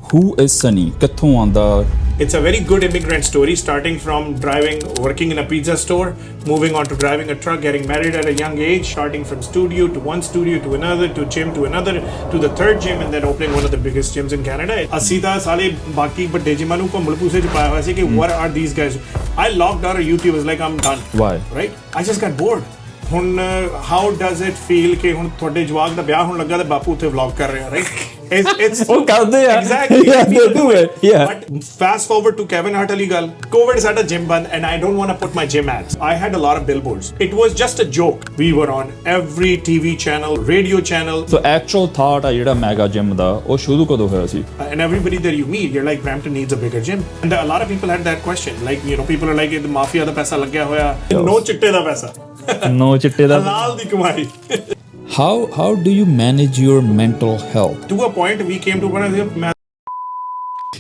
Who is Sunny? ਕਿੱਥੋਂ ਆਉਂਦਾ? It's a very good immigrant story, starting from working in a pizza store, moving on to driving a truck, getting married at a young age, starting from studio to one studio to another, to gym to another, to the third gym, and then opening one of the biggest gyms in Canada. ਅਸੀਂ ਤਾਂ ਸਾਰੇ ਬਾਕੀ ਵੱਡੇ ਜਿਮਾਂ ਨੂੰ ਘੁੰਮਲ ਪੂਸੇ ਚ ਪਾਇਆ ਹੋਇਆ ਸੀ ਕਿ what are these guys? I logged out of YouTube, I was like I'm done. Why? Right? I just got bored. ਹੁਣ how does it feel ਕਿ ਹੁਣ ਤੁਹਾਡੇ ਜਵਾਕ ਦਾ ਵਿਆਹ ਹੋਣ ਲੱਗਾ ਤੇ ਬਾਪੂ ਉੱਥੇ ਵਲੌਗ ਕਰ ਰਿਹਾ, right? It's ਉਹ ਕਰਦੇ ਆ exactly. Yeah, they do it. Yeah. But fast forward to Kevin Hart ਵਾਲੀ ਗੱਲ, COVID ਸਾਡਾ gym ਬੰਦ, and I don't want to put my gym ads. I had a lot of billboards. It was just a joke. We were on every TV channel, radio channel. So actual thought ਆ ਜਿਹੜਾ mega gym ਦਾ ਉਹ ਸ਼ੁਰੂ ਕਦੋਂ ਹੋਇਆ ਸੀ? And everybody that you meet, you're like, Brampton needs a bigger gym. And a lot of people had that question. Like, you know, people are like, the mafia ਦਾ ਪੈਸਾ ਲੱਗਿਆ ਹੋਇਆ, no ਚਿੱਟੇ ਦਾ ਪੈਸਾ. No ਚਿੱਟੇ ਦਾ ਹਲਾਲ ਦੀ ਕਮਾਈ. How do you manage your mental health? To a point, we came to one of the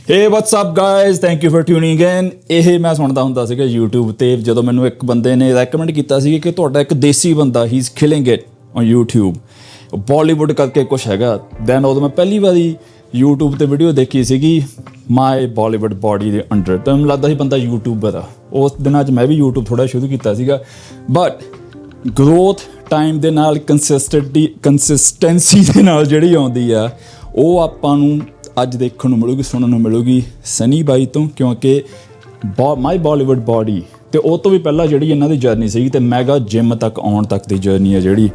Hey, what's up guys? Thank you for tuning in. ਇਹ ਮੈਂ ਸੁਣਦਾ ਹੁੰਦਾ ਸੀਗਾ YouTube ਤੇ ਜਦੋਂ ਮੈਨੂੰ ਇੱਕ ਬੰਦੇ ਨੇ ਰეკਮੈਂਡ ਕੀਤਾ ਸੀ ਕਿ ਤੁਹਾਡਾ ਇੱਕ ਦੇਸੀ ਬੰਦਾ ਹੀ is killing it on YouTube, Bollywood ਕਰਕੇ ਕੁਛ ਹੈਗਾ। ਦੈਨ ਉਦੋਂ ਮੈਂ ਪਹਿਲੀ ਵਾਰੀ YouTube ਤੇ ਵੀਡੀਓ ਦੇਖੀ ਸੀਗੀ ਮਾਈ ਬਾਲੀਵੁੱਡ ਬਾਡੀ ਦੇ ਅੰਡਰ, ਤਾਂ ਮੈਨੂੰ ਲੱਗਦਾ ਸੀ ਬੰਦਾ ਯੂਟਿਊਬਰ ਆ। ਉਸ ਦਿਨਾਂ 'ਚ ਮੈਂ ਵੀ YouTube ਥੋੜ੍ਹਾ ਸ਼ੁਰੂ ਕੀਤਾ ਸੀਗਾ, ਬਟ ਗਰੋਥ ਟਾਈਮ ਦੇ ਨਾਲ ਕੰਸਿਸਟੈਂਸੀ ਦੇ ਨਾਲ ਜਿਹੜੀ ਆਉਂਦੀ ਆ ਉਹ ਆਪਾਂ ਨੂੰ ਅੱਜ ਦੇਖਣ ਨੂੰ ਮਿਲੂਗੀ, ਸੁਣਨ ਨੂੰ ਮਿਲੂਗੀ ਸਨੀ ਬਾਈ ਤੋਂ, ਕਿਉਂਕਿ ਮਾਈ ਬਾਲੀਵੁੱਡ ਬਾਡੀ ਅਤੇ ਉਹ ਤੋਂ ਵੀ ਪਹਿਲਾਂ ਜਿਹੜੀ ਇਹਨਾਂ ਦੀ ਜਰਨੀ ਸੀਗੀ ਅਤੇ ਮੈਗਾ ਜਿਮ ਤੱਕ ਆਉਣ ਤੱਕ ਦੀ ਜਰਨੀ ਹੈ ਜਿਹੜੀ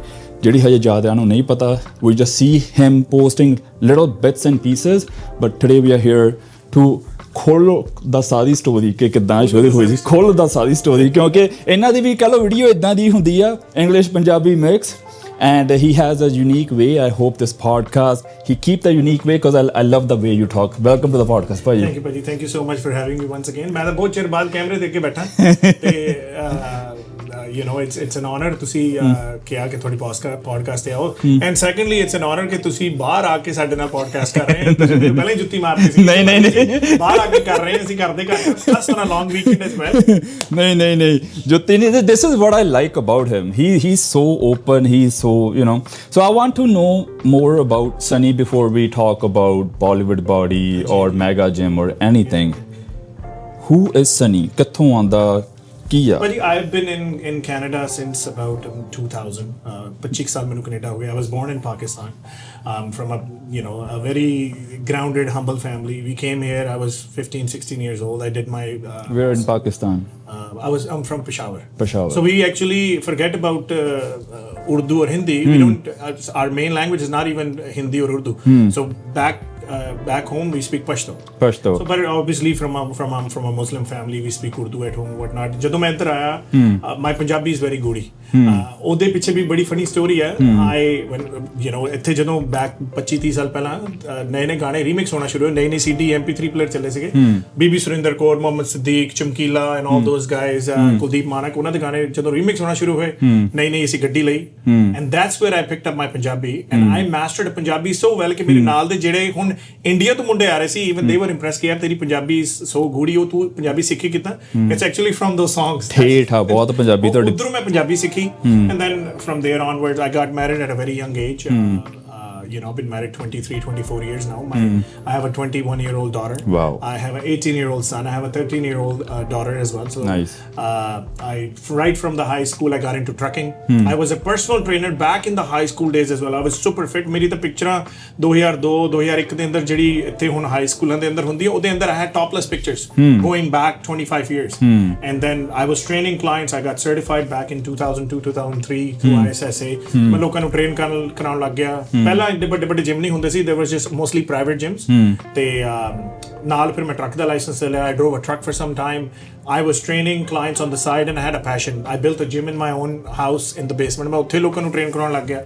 ਹਜੇ ਜ਼ਿਆਦਿਆਂ ਨੂੰ ਨਹੀਂ ਪਤਾ। We just see him posting little bits and pieces, but today we are here to ਖੋਲ੍ਹ ਦਾ ਸਾਰੀ ਸਟੋਰੀ ਕਿ ਕਿੱਦਾਂ ਸ਼ੁਰੂ ਹੋਈ ਸੀ, ਖੋਲ੍ਹ ਦਾ ਸਾਰੀ ਸਟੋਰੀ, ਕਿਉਂਕਿ ਇਹਨਾਂ ਦੀ ਵੀ ਕਹਿ ਲਓ ਵੀਡੀਓ ਇੱਦਾਂ ਦੀ ਹੁੰਦੀ ਆ, English Punjabi mix, and he has a unique way. I hope this podcast, he keep the unique way because I love the way you talk. Welcome to the podcast, ਭਾਜੀ। Thank you, ਭਾਜੀ। Thank you so much for having me once again. ਮੈਂ ਤਾਂ ਬਹੁਤ ਚਿਰ ਬਾਅਦ ਕੈਮਰੇ ਦੇ ਅੱਗੇ ਬੈਠਾ ਤੇ you know, it's an honor ਤੁਸੀਂ ਕਿਹਾ ਕਿ ਤੁਹਾਡੀ ਪੋਡਕਾਸਟ ਤੇ ਆਓ, and secondly it's an honor ਕਿ ਤੁਸੀਂ ਬਾਹਰ ਆ ਕੇ ਸਾਡੇ ਨਾਲ ਪੋਡਕਾਸਟ ਕਰ ਰਹੇ ਹੋ। ਤੁਸੀਂ ਪਹਿਲਾਂ ਹੀ ਜੁੱਤੀ ਮਾਰਦੇ ਸੀ। ਨਹੀਂ ਬਾਹਰ ਆ ਕੇ ਕਰ ਰਹੇ ਹਾਂ, ਅਸੀਂ ਕਰਦੇ ਘਰ plus on a long weekend as well। ਨਹੀਂ ਜੁੱਤੀ ਨਹੀਂ। This is what I like about him. He's so open, he's so, you know, so I want to know more about Sunny before we talk about Bollywood body or mega gym or anything. Who is Sunny? ਕਿੱਥੋਂ ਆਉਂਦਾ? But I've been in Canada since about 2000. 25 ਸਾਲ ਮੈਨੂੰ Canada ਹੋ ਗਿਆ। I was born in Pakistan, from a very grounded, humble family. We came here, I was 15, 16 years old. I did my Where in Pakistan? I'm from Peshawar. So we actually forget about Urdu or Hindi. We don't our main language is not even Hindi or Urdu. So back home we speak Pashto. So but obviously from a Muslim family we speak Urdu at home, whatnot. ਜਦੋਂ ਮੈਂ ਇੱਧਰ ਆਇਆ, my Punjabi is very goody. ਉਹਦੇ ਪਿੱਛੇ ਵੀ ਬੜੀ funny story ਹੈ। ਇੱਥੇ ਜਦੋਂ ਬੈਕ 25-30 ਸਾਲ ਪਹਿਲਾਂ ਨਏ ਗਾਣੇ ਰੀਮਿਕਸ ਹੋਣਾ ਸ਼ੁਰੂ ਹੋਏ, ਨਈ CD MP3 ਪਲੇਅਰ ਚੱਲੇ ਸੀਗੇ। Bibi Surinder Kaur, Muhammad Siddique, Chamkila and all those guys, Kuldeep Manak, ਉਹਨਾਂ ਦੇ ਗਾਣੇ ਜਦੋਂ ਰੀਮਿਕਸ ਹੋਣਾ ਸ਼ੁਰੂ ਹੋਏ, ਨਈ ਅਸੀਂ ਗੱਡੀ ਲਈ, and that's where I picked up my Punjabi, and I mastered Punjabi so well ਕਿ ਮੇਰੇ ਨਾਲ ਦੇ ਜਿਹੜੇ ਹੁਣ ਇੰਡੀਆ ਤੋਂ ਮੁੰਡੇ ਆ ਰਹੇ ਸੀ, even they were impressed ਕਿ ਯਾਰ ਤੇਰੀ ਪੰਜਾਬੀ ਸੋ ਗੂੜੀ, ਉਹ ਤੂੰ ਪੰਜਾਬੀ ਸਿੱਖੀ ਕਿੱਦਾਂ? It's actually from those songs. ਠੇਠ ਆ ਬਹੁਤ ਪੰਜਾਬੀ ਤੁਹਾਡੀ। ਉੱਧਰੋਂ ਮੈਂ ਪੰਜਾਬੀ ਸਿੱਖੀ, and then from there onwards I got married at a very young age. I've been married 23-24 years now. I have a 21-year-old daughter. Wow. I have an 18-year-old son. I have a 13-year-old daughter as well. So nice. Right from the high school I got into trucking. I was a personal trainer back in the high school days as well. I was super fit. ਮੇਰੀ ਤਾਂ ਪਿਕਚਰਾਂ 2002-2001 ਦੇ ਅੰਦਰ ਜਿਹੜੀ ਇੱਥੇ ਹੁਣ high ਸਕੂਲਾਂ ਦੇ ਅੰਦਰ ਹੁੰਦੀ ਹੈ, ਉਹਦੇ ਅੰਦਰ I had topless pictures going back 25 years. And then I was training clients. I got certified back in 2002-2003 through ISSA. ਮੈਂ ਲੋਕਾਂ ਨੂੰ ਟ੍ਰੇਨ ਕਰਾਉਣ ਲੱਗ ਗਿਆ। ਪਹਿਲਾਂ ਵੱਡੇ ਜਿਮ ਨਹੀਂ ਹੁੰਦੇ ਸੀ, there was just mostly private gyms. ਤੇ ਨਾਲ ਫਿਰ ਮੈਂ ਟਰੱਕ ਦਾ ਲਾਇਸੈਂਸ ਲਿਆ। I drove a truck for some time. I was training clients on the side and I had a passion. I built a gym in my own house in the basement. ਮੈਂ ਉੱਥੇ ਲੋਕਾਂ ਨੂੰ train ਕਰਾਉਣ ਲੱਗ ਗਿਆ।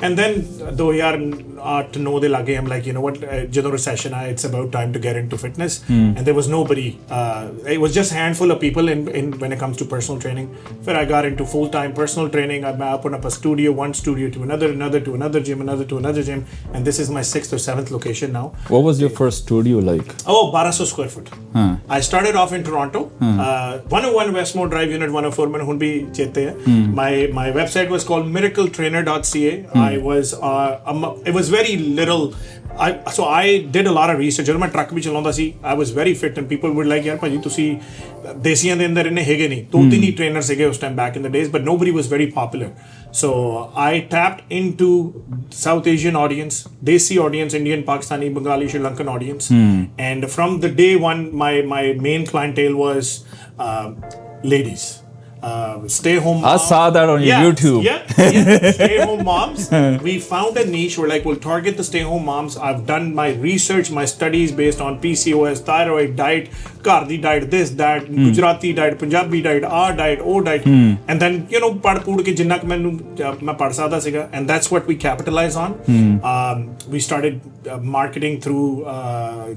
And then 2008-9 ਦੇ ਲਾਗੇ I'm like, you know what, ਜਦੋਂ recession ਆਇਆ, it's about time to get into fitness. And there was nobody. It was just a handful of people in when it comes to personal training. ਫਿਰ I got into full-time personal training. I opened up a studio, one studio to another to another gym, another to another gym. And this is my 6th or 7th location now. What was your first studio like? 1200 square foot. I started off in Toronto. 101 Westmore Drive, Unit 104. मैंने हुन भी चेते हैं. My website was called miracletrainer.ca. I was it was very little so I did a lot of research. ਜਦੋਂ ਮੈਂ truck ਵੀ ਚਲਾਉਂਦਾ ਸੀ I was very fit and people were like ਯਾਰ ਭਾਜੀ ਤੁਸੀਂ ਦੇਸੀਆਂ ਦੇ ਅੰਦਰ ਇੰਨੇ ਹੈਗੇ ਨਹੀਂ, 2-3 ਹੀ ਟ੍ਰੇਨਰ ਸੀਗੇ ਉਸ time back in the days, but nobody was very popular. So I tapped into South Asian audience, Desi audience, Indian, Pakistani, Bengali, Sri Lankan audience. And from the day one, my main clientele was ladies. Stay home moms. I saw that on your YouTube. Yeah. Stay home moms. We found a niche. We're like, we'll target the stay home moms. I've done my research, my studies based on PCOS, thyroid, diet, ਘਰ ਦੀ diet, this, that, Gujarati diet, Punjabi diet, diet, diet. And then, ਪੜ੍ਹ ਪੂੜ ਕੇ ਜਿੰਨਾ ਕੁ ਮੈਨੂੰ ਮੈਂ ਪੜ੍ਹ ਸਕਦਾ ਸੀਗਾ. And that's what we capitalize on. We started marketing through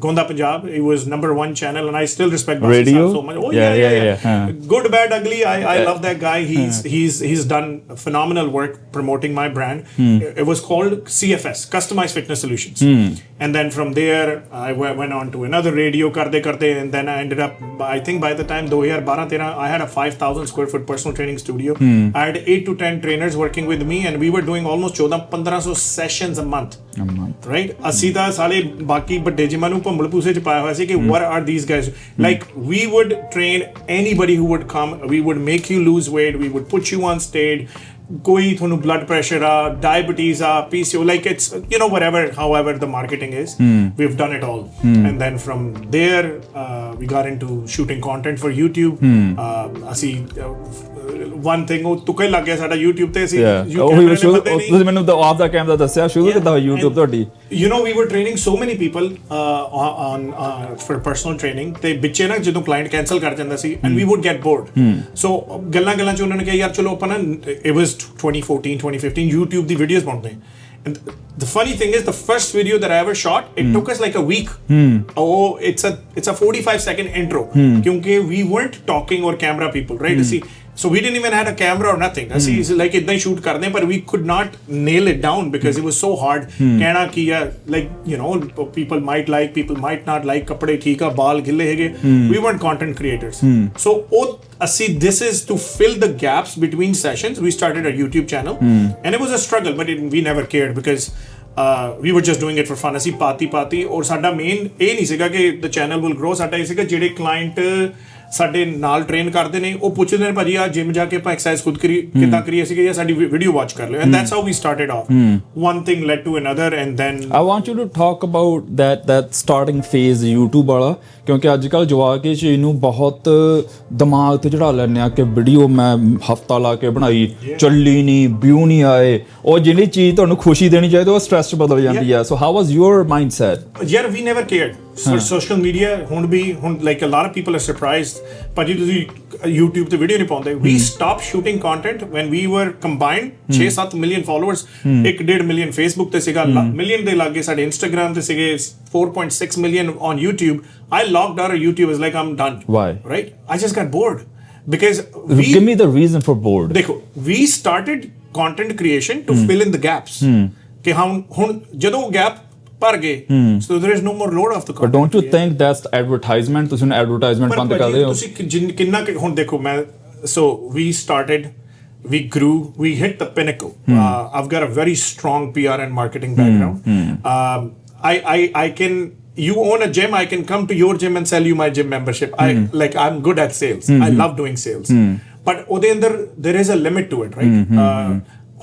Gonda Punjab. It was #1 channel and I still respect Basi Radio? so much. Oh Yeah. Good, bad, ugly. I love that guy. He's done phenomenal work promoting my brand. It was called CFS, Customized Fitness Solutions. And then from there I went on to another radio karte, and then I ended up, I think by the time 2012-13 I had a 5,000 square foot personal training studio. I had 8 to 10 trainers working with me and we were doing almost 1400 sessions a month. Right? ਅਸੀਂ ਤਾਂ ਸਾਰੇ ਬਾਕੀ ਵੱਡੇ ਜਿਮਾਂ ਨੂੰ ਭੰਬਲ ਭੂਸੇ ਚ ਪਾਇਆ ਹੋਇਆ ਸੀ ਕਿ what are these guys like. We would train anybody who would come. We would make you lose weight. We would put you on stage. ਕੋਈ ਤੁਹਾਨੂੰ blood pressure diabetes PCO, like it's whatever, however the marketing is. We've done it all. And then from there we got into shooting content for YouTube. ਅਸੀਂ one thing ਉਹ ਤੁਕੇ ਲੱਗ ਗਿਆ ਸਾਡਾ YouTube ਤੇ ਅਸੀਂ ਤੁਸੀਂ ਮੈਨੂੰ ਆਫ ਦਾ ਕੈਮਰਾ ਦੱਸਿਆ ਸ਼ੁਰੂ ਕਿੱਦਾਂ ਹੋਈ YouTube ਤੁਹਾਡੀ. We were training so many people on for personal training ਤੇ ਵਿੱਚੇ ਨਾ ਜਦੋਂ client cancel ਕਰ ਜਾਂਦਾ ਸੀ and we would get bored. So ਗੱਲਾਂ ਚ ਉਹਨਾਂ ਨੇ ਕਿਹਾ ਯਾਰ ਚਲੋ ਆਪਾਂ ਨਾ, it was 2014 2015 YouTube the videos ਬਣਾਉਂਦੇ. And the funny thing is, the first video that I ever shot, it took us like a week. It's a 45-second intro. Kyunki we weren't talking or camera people, right? See, so we didn't even have a camera or nothing. See, like idna hi shoot karde, but we could not nail it down because it was so hard. Kehna ki like people might like, people might not like. Kapde theek a, baal gille hege. We weren't content creators. So this is to fill the gaps between sessions. We started a YouTube channel, and it was a struggle, but we never cared because we were just doing it for fun. ਅਸੀਂ ਪਾਤੀ ਔਰ ਸਾਡਾ main ਇਹ ਨਹੀਂ ਸੀਗਾ ਕਿ the channel will grow. ਸਾਡਾ ਇਹ ਸੀਗਾ ਜਿਹੜੇ client ਸਾਡੇ ਨਾਲ ਟ੍ਰੇਨ ਕਰਦੇ ਨੇ ਉਹ ਪੁੱਛਦੇ ਨੇ ਭਾਜੀ ਆ ਜਿਮ ਜਾ ਕੇ ਆਪਾਂ ਐਕਸਰਸਾਈਜ਼ ਖੁਦ ਕਿੱਦਾਂ ਕਰੀਏ ਸੀਗੇ ਜਾਂ ਸਾਡੀ ਵੀਡੀਓ ਵਾਚ ਕਰ ਲਿਓ. And that's how we started off. One thing led to another and then I want you to talk about that starting phase YouTube ਵਾਲਾ, ਕਿਉਂਕਿ ਅੱਜ ਕੱਲ੍ਹ ਜਵਾਕ ਇਸ ਚੀਜ਼ ਨੂੰ ਬਹੁਤ ਦਿਮਾਗ ਤੇ ਚੜਾ ਲੈਂਦੇ ਆ ਕਿ ਵੀਡੀਓ ਮੈਂ ਹਫਤਾ ਲਾ ਕੇ ਬਣਾਈ ਚੱਲੀ ਨਹੀਂ, ਵਿਊ ਨਹੀਂ ਆਏ. ਉਹ ਜਿਹੜੀ ਚੀਜ਼ ਤੁਹਾਨੂੰ ਖੁਸ਼ੀ ਦੇਣੀ ਚਾਹੀਦੀ ਉਹ ਸਟ੍ਰੈਸ 'ਚ ਬਦਲ ਜਾਂਦੀ ਆ. So how was your mindset? Yeah, we never cared. For social media ਹੁਣ like a lot of people are surprised ਭਾਜੀ ਤੁਸੀਂ YouTube ਤੇ ਵੀਡੀਓ ਨਹੀਂ ਪਾਉਂਦੇ. We stopped shooting content when we were combined 6-7 million followers. 1.5 million Facebook ਤੇ ਸੀਗਾ, million ਦੇ ਲਾਗੇ ਸਾਡੇ Instagram ਤੇ ਸੀਗੇ, 4.6 million on YouTube. I logged out of YouTube. It's like I'm done. Why? Right? I just got bored because give me the reason for bored. ਦੇਖੋ, we started content creation to fill in the gaps. ਕਿ ਹੁਣ ਜਦੋਂ gap ਭਰ ਗਏ, so there is no more load of the content. But don't you think that's advertisement? ਤੁਸੀਂ advertisement ਬੰਦ ਕਰ ਦਿਓ. ਤੁਸੀਂ ਕਿੰਨਾ ਹੁਣ ਦੇਖੋ ਮੈਂ so we started, we grew, we hit the pinnacle. I've got a very strong PR and marketing background. I can, you own a gym, I can come to your gym and sell you my gym membership. I'm good at sales. I love doing sales. But ਉਹਦੇ ਅੰਦਰ there is a limit to it, right?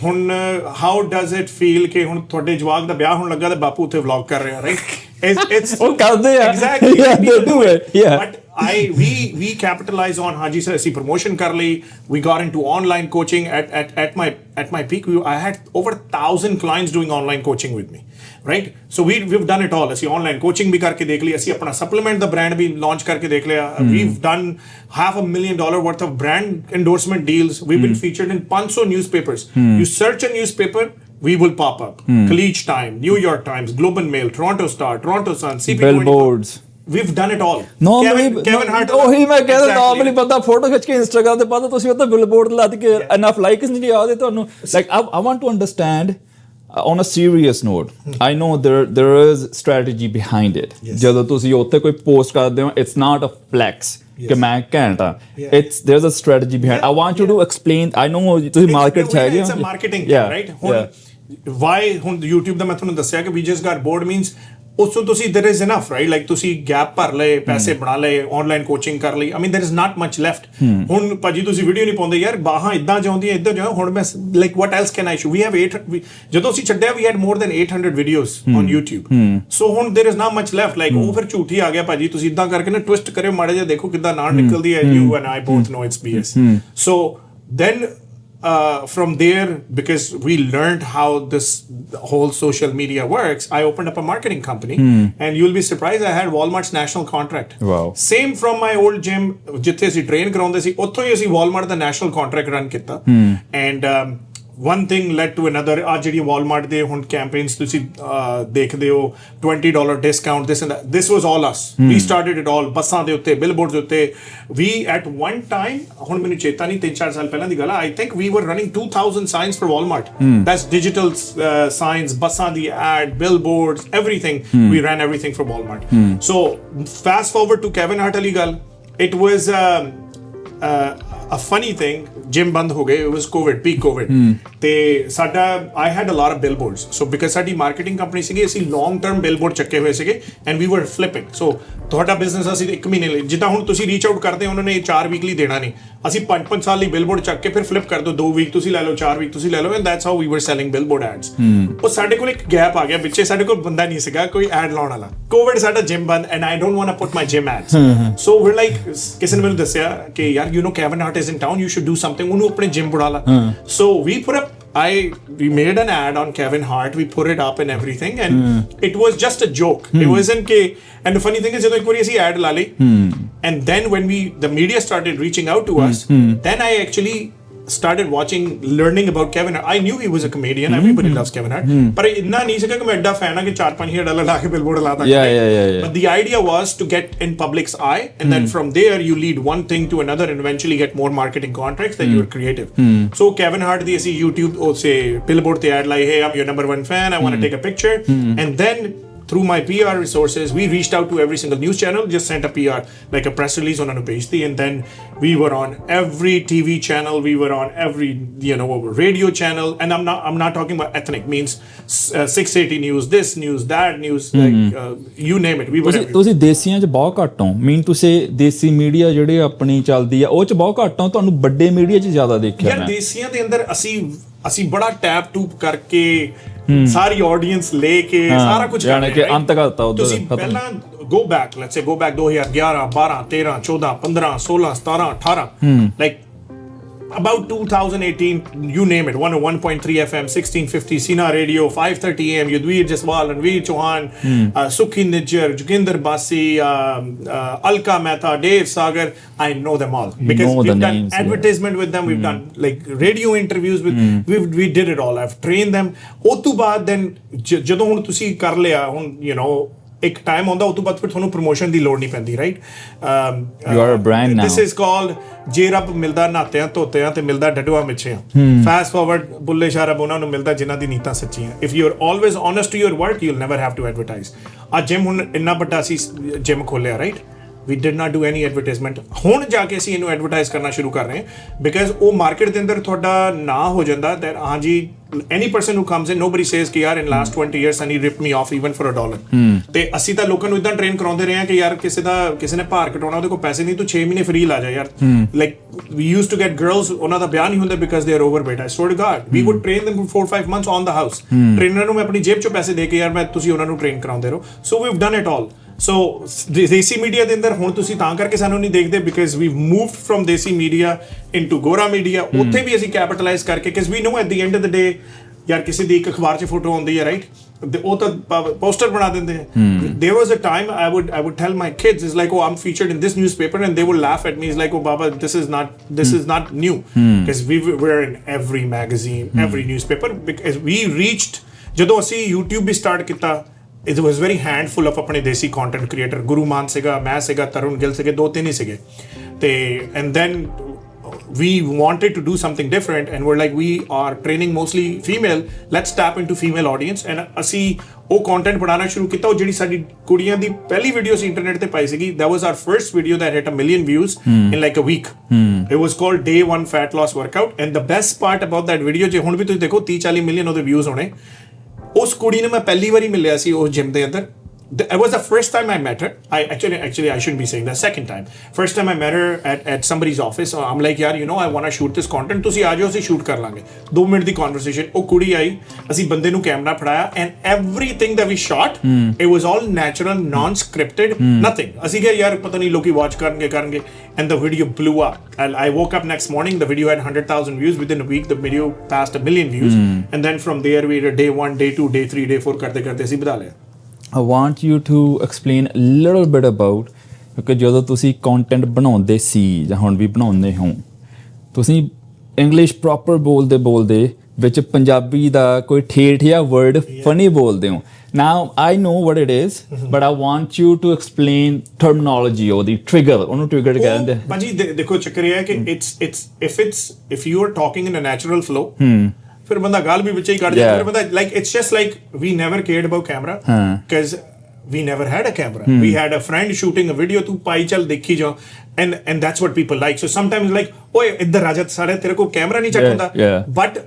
ਹੁਣ how does it feel ਕਿ ਹੁਣ ਤੁਹਾਡੇ ਜਵਾਕ ਦਾ ਵਿਆਹ ਹੋਣ ਲੱਗਾ ਤੇ ਬਾਪੂ ਉੱਥੇ ਵਲੌਗ ਕਰ ਰਿਹਾ, right? It's ਉਹ ਕਰਦੇ ਆ exactly, they do it. But we capitalize on Haji sir ਅਸੀਂ promotion ਕਰ ਲਈ. We got into online coaching at my peak. I had over 1,000 clients doing online coaching with me, right? So we've done it all. ਅਸੀਂ online coaching ਵੀ ਕਰਕੇ ਦੇਖ ਲਈ, ਅਸੀਂ ਆਪਣਾ supplement ਦਾ brand ਵੀ launch ਕਰਕੇ ਦੇਖ ਲਿਆ. We've done $500,000 worth of brand endorsement deals. We've been featured in 500 newspapers. You search a newspaper, we will pop up. Khaleej Time, New York Times, Globe and Mail, Toronto Star, Toronto Sun, CP24. Billboards. We've done it all. Kevin Hart. ਉਹੀ ਮੈਂ ਕਹਿੰਦਾ normally ਬੰਦਾ photo ਖਿੱਚ ਕੇ Instagram ਤੇ ਪਾਉਂਦਾ, ਤੁਸੀਂ ਉੱਤੇ billboard ਲਾ ਦੇ ਕੇ enough likes ਨਹੀਂ ਆਉਂਦੇ ਤੁਹਾਨੂੰ. Like I want to understand on a serious note. I know there is strategy behind it. ਜਦੋਂ ਤੁਸੀਂ ਉੱਤੇ ਕੋਈ post ਕਰਦੇ ਹੋ, it's not a flex. ਕਿ ਮੈਂ ਘੈਂਟ ਆ. There's a strategy behind. I want you to explain. I know ਤੁਸੀਂ market 'ਚ ਹੈਗੇ ਹੋ. It's a marketing, right? Why ਹੁਣ YouTube ਦਾ ਮੈਂ ਤੁਹਾਨੂੰ ਦੱਸਿਆ ਕਿ we just got bored means ਉਸ ਤੋਂ ਤੁਸੀਂ there is enough right like ਤੁਸੀਂ ਗੈਪ ਭਰ ਲਏ ਪੈਸੇ ਬਣਾ ਲਏ ਆਨਲਾਈਨ ਕੋਚਿੰਗ ਕਰ ਲਈ I mean there is not much left ਹੁਣ ਭਾਜੀ ਤੁਸੀਂ ਵੀਡੀਓ ਨਹੀਂ ਪਾਉਂਦੇ ਯਾਰ ਬਾਹਾਂ ਇਦਾਂ ਜਾਂਦੀਆਂ ਇੱਧਰ ਜਾਓ ਹੁਣ ਮੈਂ like what else can I show we have 8 ਜਦੋਂ ਅਸੀਂ ਛੱਡਿਆ we had more than 800 videos on YouTube so ਹੁਣ there is not much left like ਉਹ ਫਿਰ ਝੂਠੀ ਆ ਗਿਆ ਭਾਜੀ ਤੁਸੀਂ ਇਦਾਂ ਕਰਕੇ ਨਾ ਟਵਿਸਟ ਕਰਿਓ ਮਾੜਾ ਜਿਹਾ ਦੇਖੋ ਕਿੱਦਾਂ ਨਾੜ ਨਿਕਲਦੀ ਹੈ you and I both know it's BS so then from there, because we learned how this whole social media works, I opened up a marketing company and you'll be surprised I had Walmart's national contract. Wow. Same from my old gym, ਜਿੱਥੇ ਅਸੀਂ train ਕਰਾਉਂਦੇ ਸੀ ਉੱਥੋਂ ਹੀ ਅਸੀਂ Walmart ਦਾ national contract run ਕੀਤਾ and one thing led to another ਆ ਜਿਹੜੀ Walmart ਦੇ ਹੁਣ campaigns ਤੁਸੀਂ ਦੇਖਦੇ ਹੋ $20 discount this and that this was all us we started it all ਬੱਸਾਂ ਦੇ ਉੱਤੇ billboards ਦੇ ਉੱਤੇ we at one time ਹੁਣ ਮੈਨੂੰ ਚੇਤਾ ਨਹੀਂ 3-4 ਸਾਲ ਪਹਿਲਾਂ ਦੀ ਗੱਲ ਆ I think we were running 2000 signs for Walmart that's digital signs ਬੱਸਾਂ ਦੀ ad billboards everything we ran everything for Walmart so fast forward to Kevin Hart ਵਾਲੀ ਗੱਲ it was a funny thing gym ਬੰਦ ਹੋ ਗਏ it was COVID peak COVID ਤੇ ਸਾਡਾ I had a lot of billboards so because ਸਾਡੀ marketing company ਸੀਗੀ ਅਸੀਂ long term billboard ਚੱਕੇ ਹੋਏ ਸੀਗੇ and we were flipping so ਤੁਹਾਡਾ business ਅਸੀਂ 1 ਮਹੀਨੇ ਲਈ ਜਿੱਦਾਂ ਹੁਣ ਤੁਸੀਂ ਰੀਚ ਆਊਟ ਕਰਦੇ ਉਹਨਾਂ ਨੇ 4 ਵੀਕ ਲਈ ਦੇਣਾ ਨਹੀਂ ਅਸੀਂ 5 ਸਾਲ ਲਈ billboard ਚੱਕ ਕੇ ਫਿਰ flip ਕਰ ਦੋ 2 ਵੀਕ ਤੁਸੀਂ ਲੈ ਲਓ 4 ਵੀਕ ਤੁਸੀਂ ਲੈ ਲਓ and that's how we were selling billboard ads ਉਹ ਸਾਡੇ ਕੋਲ ਇੱਕ ਗੈਪ ਆ ਗਿਆ ਵਿੱਚੇ ਸਾਡੇ ਕੋਲ ਬੰਦਾ ਨਹੀਂ ਸੀਗਾ ਕੋਈ ਐਡ ਲਾਉਣ ਵਾਲਾ COVID ਸਾਡਾ gym ਬੰਦ and I don't want to put my gym ads so we're like ਕਿਸੇ ਨੇ ਮੈਨੂੰ ਦੱਸਿਆ ਕਿ ਯਾਰ you know Kevin Hart is in town you should do something ਉਹਨੂੰ ਆਪਣੇ gym ਬੁਲਾ ਲਾ so we put up we made an ad on Kevin Hart we put it up and everything and it was just a joke it wasn't ke and the funny thing is ਜਦੋਂ ਇੱਕ ਵਾਰੀ ਅਸੀਂ ad ਲਾ ਲਈ and then when the media started reaching out to us then I actually started learning about Kevin Hart I knew he was a comedian everybody loves Kevin Hart ਪਰ ਇੰਨਾ ਨਹੀਂ ਸੀਗਾ ਕਿ ਮੈਂ ਐਡਾ ਫੈਨ ਆ ਕਿ $4-5 ਲਾ ਕੇ billboard ਲਾ ਦਾਂ but the idea was to get in public's eye and then from there you lead one thing to another and eventually get more marketing contracts that you're creative so Kevin Hart ਦੀ ਅਸੀਂ YouTube ਉਸੇ billboard ਤੇ ad ਲਾਈ hey I'm your number 1 fan I want to take a picture and then through my PR resources we reached out to every single news channel just sent a PR like a press release on Anupeshti and then we were on every TV channel we were on every radio channel and I'm not talking about ethnic means 680 news this news that news like you name it we were ਤੁਸੀਂ ਦੇਸੀਆਂ 'ਚ ਬਹੁਤ ਘੱਟ ਹੋ ਮੀਨ ਤੁਸੀਂ ਦੇਸੀ media ਜਿਹੜੇ ਆਪਣੀ ਚੱਲਦੀ ਆ ਉਹ 'ਚ ਬਹੁਤ ਘੱਟ ਹੋ ਤੁਹਾਨੂੰ ਵੱਡੇ ਮੀਡੀਆ 'ਚ ਜ਼ਿਆਦਾ ਦੇਖਿਆ ਯਾਰ ਦੇਸੀਆਂ ਦੇ ਅੰਦਰ ਅਸੀਂ ਬੜਾ ਟੈਪ ਟੂਪ ਕਰਕੇ ਸਾਰੀ ਆਡੀਅנס ਲੈ ਕੇ ਸਾਰਾ ਕੁਝ ਜਾਣੇ ਕਿ ਅੰਤ ਕਰਤਾ ਉਧਰ ਤੁਸੀਂ ਪਹਿਲਾਂ go back let's say go back 2011 12 13 14 15 16 17 18 like about 2018 you name it 101.3 FM 1650 Sina Radio 5:30 AM Yudhvir Jaswal Ranveer Chauhan Sukhi Nijjar Joginder Basi Alka Mehta Dave Sagar I know them all because we've done advertisement with them we've done like radio interviews with we did it all I've trained them ਉਹ ਤੋਂ ਬਾਅਦ then ਜਦੋਂ ਹੁਣ ਤੁਸੀਂ ਕਰ ਲਿਆ ਹੁਣ you know ਇੱਕ ਟਾਈਮ ਆਉਂਦਾ ਉਸ ਤੋਂ ਬਾਅਦ ਫਿਰ ਤੁਹਾਨੂੰ ਪ੍ਰੋਮੋਸ਼ਨ ਦੀ ਲੋੜ ਨਹੀਂ ਪੈਂਦੀ right you are a brand now this is called ਜੇ ਰੱਬ ਮਿਲਦਾ ਨਾਤਿਆਂ ਧੋਤਿਆਂ ਤੇ ਮਿਲਦਾ ਡੱਡੂਆਂ ਮਿੱਛਿਆਂ ਫਾਸਟ ਫਾਰਵਰਡ ਬੁੱਲੇ ਸ਼ਾਹ ਰੱਬ ਉਹਨਾਂ ਨੂੰ ਮਿਲਦਾ ਜਿਨ੍ਹਾਂ ਦੀ ਨੀਤਾਂ ਸੱਚੀਆਂ if you are always honest to your work you will never have to advertise ਆ ਜਿਮ ਹੁਣ ਇੰਨਾ ਵੱਡਾ ਸੀ ਜਿਮ ਖੋਲਿਆ right we did not do any advertisement ਹੁਣ ਜਾ ਕੇ ਅਸੀਂ ਇਹਨੂੰ ਐਡਵਰਟਾਈਜ਼ ਕਰਨਾ ਸ਼ੁਰੂ ਕਰ ਰਹੇ ਹਾਂ ਬਿਕਾਜ਼ ਉਹ ਮਾਰਕੀਟ ਦੇ ਅੰਦਰ ਤੁਹਾਡਾ ਨਾ ਹੋ ਜਾਂਦਾ that ਹਾਂਜੀ any person who comes in nobody says ਕਿ ਯਾਰ in last 20 years Sunny ripped me off even for $1 ਤੇ ਅਸੀਂ ਤਾਂ ਲੋਕਾਂ ਨੂੰ ਇਦਾਂ ਟ੍ਰੇਨ ਕਰਾਉਂਦੇ ਰਹੇ ਹਾਂ ਕਿ ਯਾਰ ਕਿਸੇ ਨੇ ਭਾਰ ਘਟਾਉਣਾ ਉਹਦੇ ਕੋਲ ਪੈਸੇ ਨਹੀਂ ਤੂੰ 6 ਮਹੀਨੇ ਫ੍ਰੀ ਲਾ ਜਾ ਯਾਰ like we used to get girls ਉਹਨਾਂ ਦਾ ਵਿਆਹ ਨਹੀਂ ਹੁੰਦਾ because they are overweight I swear to God we would train them for 4-5 months on the house trainer ਨੂੰ ਮੈਂ ਆਪਣੀ ਜੇਬ ਚੋਂ ਪੈਸੇ ਦੇ ਕੇ ਯਾਰ ਮੈਂ ਤੁਸੀਂ ਉਹਨਾਂ ਨੂੰ ਟ੍ਰੇਨ ਕਰਾਉਂਦੇ ਰਹੋ so we've done it all so desi media ਦੇ ਅੰਦਰ ਹੁਣ ਤੁਸੀਂ ਤਾਂ ਕਰਕੇ ਸਾਨੂੰ ਨਹੀਂ ਦੇਖਦੇ because we've moved from desi media into ਗੋਰਾ ਮੀਡੀਆ ਉੱਥੇ ਵੀ ਅਸੀਂ ਕੈਪੀਟਲਾਈਜ਼ ਕਰਕੇ because we know at the end of the day ਯਾਰ ਕਿਸੇ ਦੀ ਇੱਕ ਅਖਬਾਰ 'ਚ ਫੋਟੋ ਆਉਂਦੀ ਹੈ ਰਾਈਟ ਉਹ ਤਾਂ ਪੋਸਟਰ ਬਣਾ ਦਿੰਦੇ ਹੈ there was a time I would tell my kids is like oh I'm featured in this newspaper and they would laugh at me is like oh baba this is not new because we were in every magazine every newspaper because we reached ਜਦੋਂ ਅਸੀਂ YouTube ਵੀ start ਕੀਤਾ it was very handful of ਆਪਣੇ ਦੇਸੀ content creator ਗੁਰੂ ਮਾਨ ਸੀਗਾ ਮੈਂ ਸੀਗਾ ਤਰੁਣ ਗਿੱਲ ਸੀਗੇ 2-3 ਹੀ ਸੀਗੇ ਤੇ and then we wanted to do something different and we're like we are training mostly female, let's tap into female audience and ਅਸੀਂ ਉਹ ਕੰਟੈਂਟ ਬਣਾਉਣਾ ਸ਼ੁਰੂ ਕੀਤਾ। ਉਹ ਜਿਹੜੀ ਸਾਡੀ ਕੁੜੀਆਂ ਦੀ ਪਹਿਲੀ ਵੀਡੀਓ ਸੀ ਇੰਟਰਨੈਟ ਤੇ ਪਾਈ ਸੀਗੀ, that was our first video that hit 1 million views in like a week. It was called Day 1 Fat Loss Workout and the best part about that video, ਜੇ ਹੁਣ ਵੀ ਤੁਸੀਂ ਦੇਖੋ 30-40 ਮਿਲੀਅਨ ਉਹਦੇ ਵਿਊਜ਼ ਹੋਣੇ, ਉਸ ਕੁੜੀ ਨੂੰ ਮੈਂ ਪਹਿਲੀ ਵਾਰੀ ਮਿਲਿਆ ਸੀ ਉਹ ਜਿਮ ਦੇ ਅੰਦਰ। It was the first time I met her. I shouldn't be saying that. Second time. First time I met her at somebody's office. I'm like, yaar, you know, I want to shoot this content. ਤੁਸੀਂ ਆ ਜਾਓ, ਅਸੀਂ shoot ਕਰ ਲਾਂਗੇ। 2 minute ਦੀ conversation. ਉਹ ਕੁੜੀ ਆਈ, ਅਸੀਂ ਬੰਦੇ ਨੂੰ ਕੈਮਰਾ ਫੜਾਇਆ and everything that we shot, it was all natural, non-scripted, nothing. ਅਸੀਂ ਕਿਹਾ ਯਾਰ ਪਤਾ ਨਹੀਂ ਲੋਕੀ watch ਕਰਨਗੇ and the video blew up. I woke up next morning, the video had 100,000 views. Within a week, the video passed 1 million views. And then from there, we did day 1, day 2, day 3, day 4 ਕਰਦੇ ਅਸੀਂ ਵਧਾ ਲਿਆ। I want you to explain a little bit about, ਕਿਉਂਕਿ ਜਦੋਂ ਤੁਸੀਂ content ਬਣਾਉਂਦੇ ਸੀ ਜਾਂ ਹੁਣ ਵੀ ਬਣਾਉਂਦੇ ਹੋ, ਤੁਸੀਂ ਇੰਗਲਿਸ਼ ਪ੍ਰੋਪਰ ਬੋਲਦੇ ਵਿੱਚ ਪੰਜਾਬੀ ਦਾ ਕੋਈ ਠੇਠ ਜਾਂ ਵਰਡ ਫਨੀ ਬੋਲਦੇ ਹੋ। Now I know what it is, but I want you to explain terminology or the trigger. ਉਹਨੂੰ trigger ਕਹਿੰਦੇ। ਭਾਜੀ ਦੇਖੋ ਚੱਕਰ ਇਹ ਹੈ ਕਿ if you are talking in a natural flow, ਫਿਰ ਬੰਦਾ ਗਾਲ ਵੀ ਵਿੱਚੇ ਹੀ ਕੱਢ ਜਾਂਦਾ। ਫਿਰ ਬੰਦਾ like it's just like we never cared about camera because we never had a camera. We had a friend shooting a video, ਤੂੰ ਪਾਈ ਚੱਲ ਦੇਖੀ ਜਾ, and that's what people like. So sometimes like ਓਏ ਇੱਧਰ ਰਾਜਾ ਸਾਰੇ ਤੇਰੇ ਕੋਲ ਕੈਮਰਾ ਨਹੀਂ ਚੱਕ ਹੁੰਦਾ, but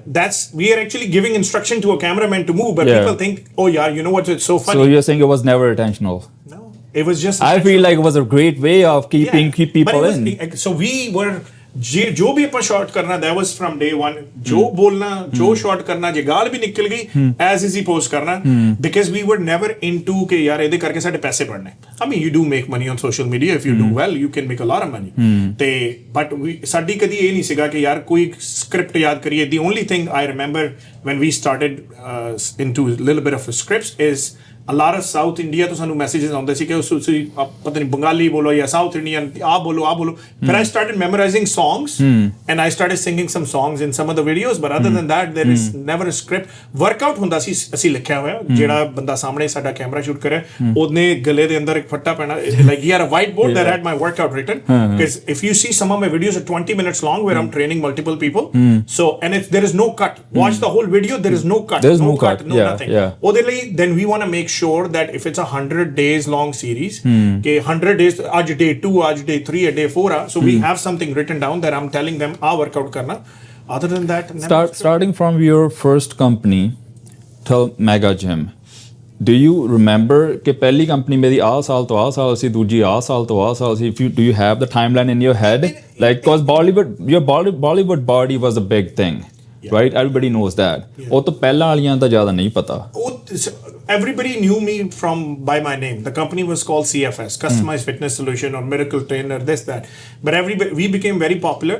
we are actually giving instruction to a cameraman to move, but people think, oh yeah, you know what, it's so funny. So you're saying it was never intentional? No, it was just, I feel like it was a great way of keep people in. So we were जो भी ਆਪਾਂ shot ਕਰਨਾ, that was from day 1. ਜੋ ਬੋਲਣਾ, ਜੋ shot ਕਰਨਾ, ਜੇ ਗਾਲ ਵੀ ਨਿਕਲ ਗਈ as is ਹੀ post ਕਰਨਾ, because we were never into ਕਿ ਯਾਰ ਇਹਦੇ ਕਰਕੇ ਸਾਡੇ ਪੈਸੇ ਬਣਨੇ। I mean you do make money on social media, if you do well you can make a lot of money, ਤੇ but ਸਾਡੀ ਕਦੀ ਇਹ ਨਹੀਂ ਸੀਗਾ ਕਿ ਯਾਰ ਕੋਈ ਸਕ੍ਰਿਪਟ ਯਾਦ ਕਰੀਏ। The only thing I remember when we started into a little bit of scripts is a lot of South India ਤੋਂ ਸਾਨੂੰ ਮੈਸੇजेस ਆਉਂਦੇ ਸੀ ਕਿ ਤੁਸੀਂ ਪਤਾ ਨਹੀਂ ਬੰਗਾਲੀ ਬੋਲੋ ਜਾਂ ਸਾਊਥ ਇੰਡੀਅਨ ਆ ਬੋਲੋ। ਫਿਰ I started memorizing songs and I started singing some songs in some of the videos, but other than that there is never a script. Workout ਹੁੰਦਾ ਸੀ, ਅਸੀਂ ਲਿਖਿਆ ਹੋਇਆ, ਜਿਹੜਾ ਬੰਦਾ ਸਾਹਮਣੇ ਸਾਡਾ ਕੈਮਰਾ ਸ਼ੂਟ ਕਰੇ ਉਹਨੇ ਗਲੇ ਦੇ ਅੰਦਰ ਇੱਕ ਫੱਟਾ ਪੈਣਾ, like he had a whiteboard that had my workout written, because if you see some of my videos are 20 minutes long where I'm training multiple people, so and there is no cut. Watch the whole video, there is no cut, no cut, no nothing. ਉਹਦੇ ਲਈ then we want to make sure that if it's a 100 days long series, okay, 100 days, aaj day 2, aaj day 3, day 4, so we have something written down that I'm telling them workout karna. Other than that, starting from your first company till Mega Gym, do you remember ਕਿ ਪਹਿਲੀ company ਮੇਰੀ ਆਹ ਸਾਲ ਤੋਂ ਆਹ ਸਾਲ ਸੀ, ਦੂਜੀ ਆਹ ਸਾਲ ਤੋਂ ਆਹ ਸਾਲ ਸੀ? Do you have the timeline in your head? Like, because your Bollywood body was a big thing, right? Everybody knows that. ਉਹ ਤੋਂ ਪਹਿਲਾਂ ਵਾਲੀਆਂ ਦਾ ਜ਼ਿਆਦਾ ਨਹੀਂ ਪਤਾ। Everybody knew me by my name. The company was called CFS, Customized Fitness Solution, or Miracle Trainer, this, that. But we became very popular.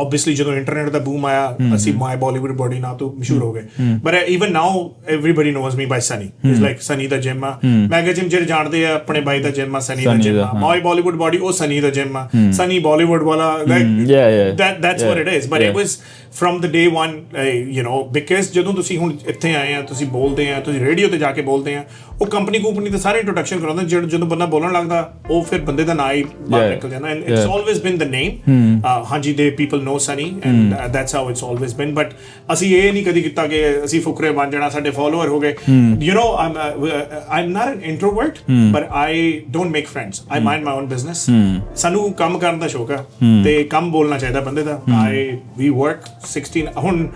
Obviously, ਜਦੋਂ internet ਦਾ boom ਆਇਆ, ਅਸੀਂ my Bollywood body ਨਾਲ ਤੋਂ ਮਸ਼ਹੂਰ ਹੋ ਗਏ। But even now, everybody knows me by Sunny. It's like Sunny the gym ਆ। Mega Gym ਜਿਹੜੇ ਜਾਣਦੇ ਆ, ਆਪਣੇ ਬਾਈ ਦਾ gym ਆ, Sunny ਦਾ gym ਆ। My Bollywood body, ਉਹ Sunny ਦਾ gym ਆ। Sunny Bollywood ਵਾਲਾ, like that's what it is. But it was from the day one, you know, because ਜਦੋਂ ਤੁਸੀਂ ਹੁਣ ਇੱਥੇ ਆਏ ਆ, ਤੁਸੀਂ ਬੋਲਦੇ ਆ, ਤੁਸੀਂ ਰੇਡੀਓ ਤੇ ਜਾ ਕੇ ਬੋਲਦੇ ਆ, ਉਹ ਕੰਪਨੀ ਤੇ ਸਾਰੇ ਇੰਟਰੋਡਕਸ਼ਨ ਕਰਾਉਂਦੇ, ਜਦੋਂ ਬੰਦਾ ਬੋਲਣ ਲੱਗਦਾ ਉਹ ਫਿਰ ਬੰਦੇ ਦਾ ਨਾਂ ਹੀ ਬਾਹਰ ਨਿਕਲ ਜਾਂਦਾ। ਐਂਡ ਇਟਸ ਆਲਵੇਜ਼ ਬਿਨ ਦ ਨੇਮ। ਹਾਂਜੀ the people know Sunny and that's how it's always been. But ਅਸੀਂ ਇਹ ਨਹੀਂ ਕਦੀ ਕੀਤਾ ਕਿ ਅਸੀਂ ਫੁਕਰੇ ਬਣ ਜਾਣਾ, ਸਾਡੇ ਫਾਲੋਅਰ ਹੋ ਗਏ। You know I am not N introvert, but I don't make friends, I mind my own business. ਸਾਨੂੰ ਕੰਮ ਕਰਨ ਦਾ ਸ਼ੌਕ ਆ ਤੇ ਕੰਮ ਬੋਲਣਾ ਚਾਹੀਦਾ ਬੰਦੇ ਦਾ। ਵੀ ਵਰਕ 16 ਹੁਣ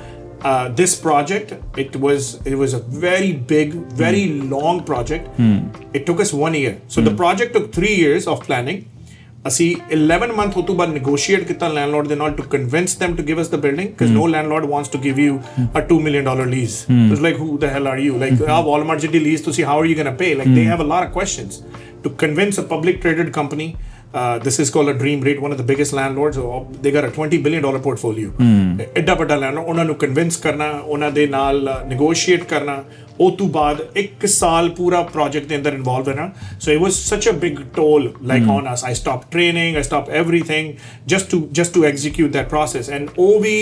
this project, it was a very big, very long project. It took us 1 year. So the project took 3 years of planning. ਅਸੀਂ 11 month ਤੋਂ ਬਾਅਦ negotiate ਕੀਤਾ landlord ਦੇ ਨਾਲ to convince them to give us the building, because no landlord wants to give you a $2 million lease. It's like, who the hell are you? Like, Walmart ਜਿਹੜੀ lease ਤੁਸੀਂ how are you going to pay? Like, they have a lot of questions. To convince a public traded company, this is called a Dream REIT, one of the biggest landlords. They got a $20 billion portfolio. ਐਡਾ ਵੱਡਾ landlord, ਉਹਨਾਂ ਨੂੰ convince ਕਰਨਾ, ਉਹਨਾਂ ਦੇ ਨਾਲ negotiate ਕਰਨਾ, ਉਹ ਤੋਂ ਬਾਅਦ 1 ਸਾਲ ਪੂਰਾ project ਦੇ ਅੰਦਰ involved ਰਹਿਣਾ. So it was such a big toll, like on us. I stopped training, I stopped everything just to execute that process. And ਉਹ ਵੀ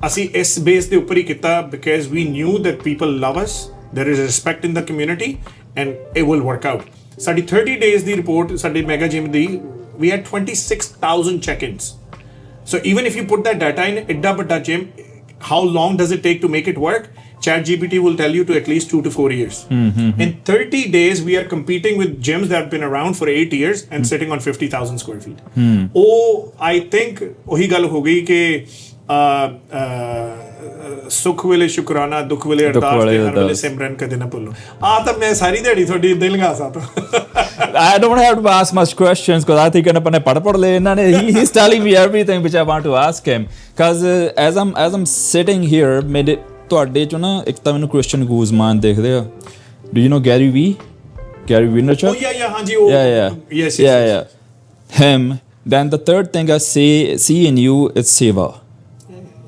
ਅਸੀਂ ਇਸ base ਦੇ ਉੱਪਰ ਹੀ ਕੀਤਾ, because we knew that people love us, there is respect in the community, and it will work out. ਸਾਡੀ 30 days ਦੀ report ਸਾਡੇ mega gym the, we had 26,000 check-ins. So even if you put that data in idda badda gym, how long does it take to make it work? ChatGPT will tell you to at least 2 to 4 years. In 30 days, we are competing with gyms that have been around for 8 years and sitting on 50,000 square feet. I think वही गल हो गई कि ਸੁਖ ਵੇਲੇ ਸ਼ੁਕਰਾਨਾ ਦੁੱਖ ਵੇਲੇ ਅਰਦਾਸ ਤੇ ਹਰ ਵੇਲੇ ਸਿਮਰਨ ਕਦੇ ਨਾ ਭੁੱਲੋ ਆ ਤਾਂ ਮੈਂ ਸਾਰੀ ਦਿਹਾੜੀ ਤੁਹਾਡੀ ਦਿਲ ਲੰਘਾ I don't have to ask much questions because I think ਆਪਾਂ ਨੇ ਪੜ ਲਏ ਇਹਨਾਂ ਨੇ he's telling me everything which I want to ask him because as I'm sitting here ਮੇਰੇ ਤੁਹਾਡੇ ਚੋਂ ਨਾ ਇੱਕ ਤਾਂ ਮੈਨੂੰ ਕ੍ਰਿਸਚੀਅਨ ਗੂਜ਼ਮਾਨ ਦੇਖਦੇ ਆ do you know Gary Vaynerchuk? Oh yeah ਹਾਂਜੀ ਉਹ yes him. Then the third thing I see in you is seva.